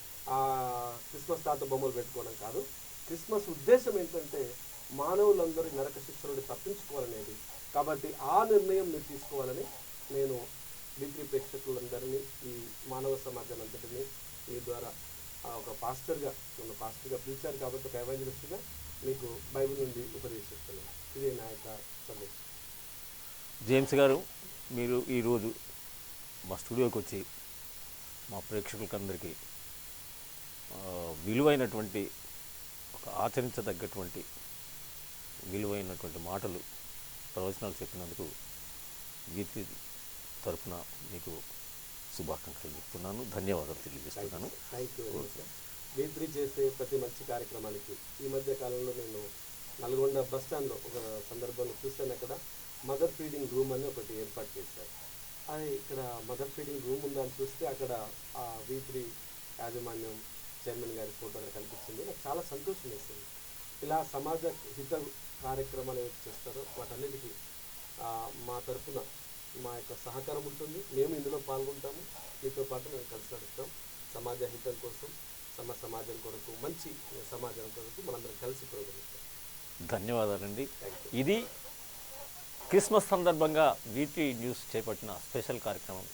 క్రిస్మస్ తాత బొమ్మలు పెట్టుకోవడం కాదు. క్రిస్మస్ ఉద్దేశం ఏంటంటే మానవులందరూ నరక శిక్ష నుండి తప్పించుకోవాలనేది. కాబట్టి ఆ నిర్ణయం మీరు తీసుకోవాలని నేను వీక్లీ ప్రేక్షకులందరినీ, ఈ మానవ సమాజాన్ని అంతటినీ మీ ద్వారా ఒక పాస్టర్గా, నన్ను పాస్టర్గా పిలిచారు కాబట్టి ఒక ఎవాంజలిస్ట్గా మీకు బైబిల్ నుండి ఉపదేశిస్తున్నాను. ఇదే నా యొక్క సందేశం. జేమ్స్ గారు, మీరు ఈరోజు మా స్టూడియోకి వచ్చి మా ప్రేక్షకులకందరికీ విలువైనటువంటి, ఒక ఆచరించదగ్గటువంటి విలువైనటువంటి మాటలు, ప్రవచనాలు చెప్పినందుకు వీటి తరఫున మీకు శుభాకాంక్షలు చెప్తున్నాను, ధన్యవాదాలు తెలియజేస్తున్నాను. Thank you very much. వీత్రి చేసే ప్రతి మంచి కార్యక్రమానికి ఈ మధ్య కాలంలో నేను నల్గొండ బస్ స్టాండ్లో ఒక సందర్భంలో చూశాను. అక్కడ మదర్ ఫీడింగ్ రూమ్ అని ఒకటి ఏర్పాటు చేశారు. అది ఇక్కడ మదర్ ఫీడింగ్ రూమ్ ఉందని చూస్తే అక్కడ ఆ వీత్రి యాజమాన్యం చైర్మన్ గారి ఫోటో అక్కడ కనిపించింది. నాకు చాలా సంతోషం వేసింది. ఇలా సమాజ హిత కార్యక్రమాలు ఏవైతే చేస్తారో వాటన్నిటికీ మా తరఫున మా యొక్క సహకారం ఉంటుంది. మేము ఇందులో పాల్గొంటాము, మీతో పాటు మేము కలిసి నడుస్తాం. సమాజ హితం కోసం, సమాజం కొరకు, మంచి సమాజం కొరకు మనందరం కలిసి పురోగమిస్తాం. ధన్యవాదాలండి. ఇది క్రిస్మస్ సందర్భంగా వీటీ న్యూస్ చేపట్టిన స్పెషల్ కార్యక్రమం.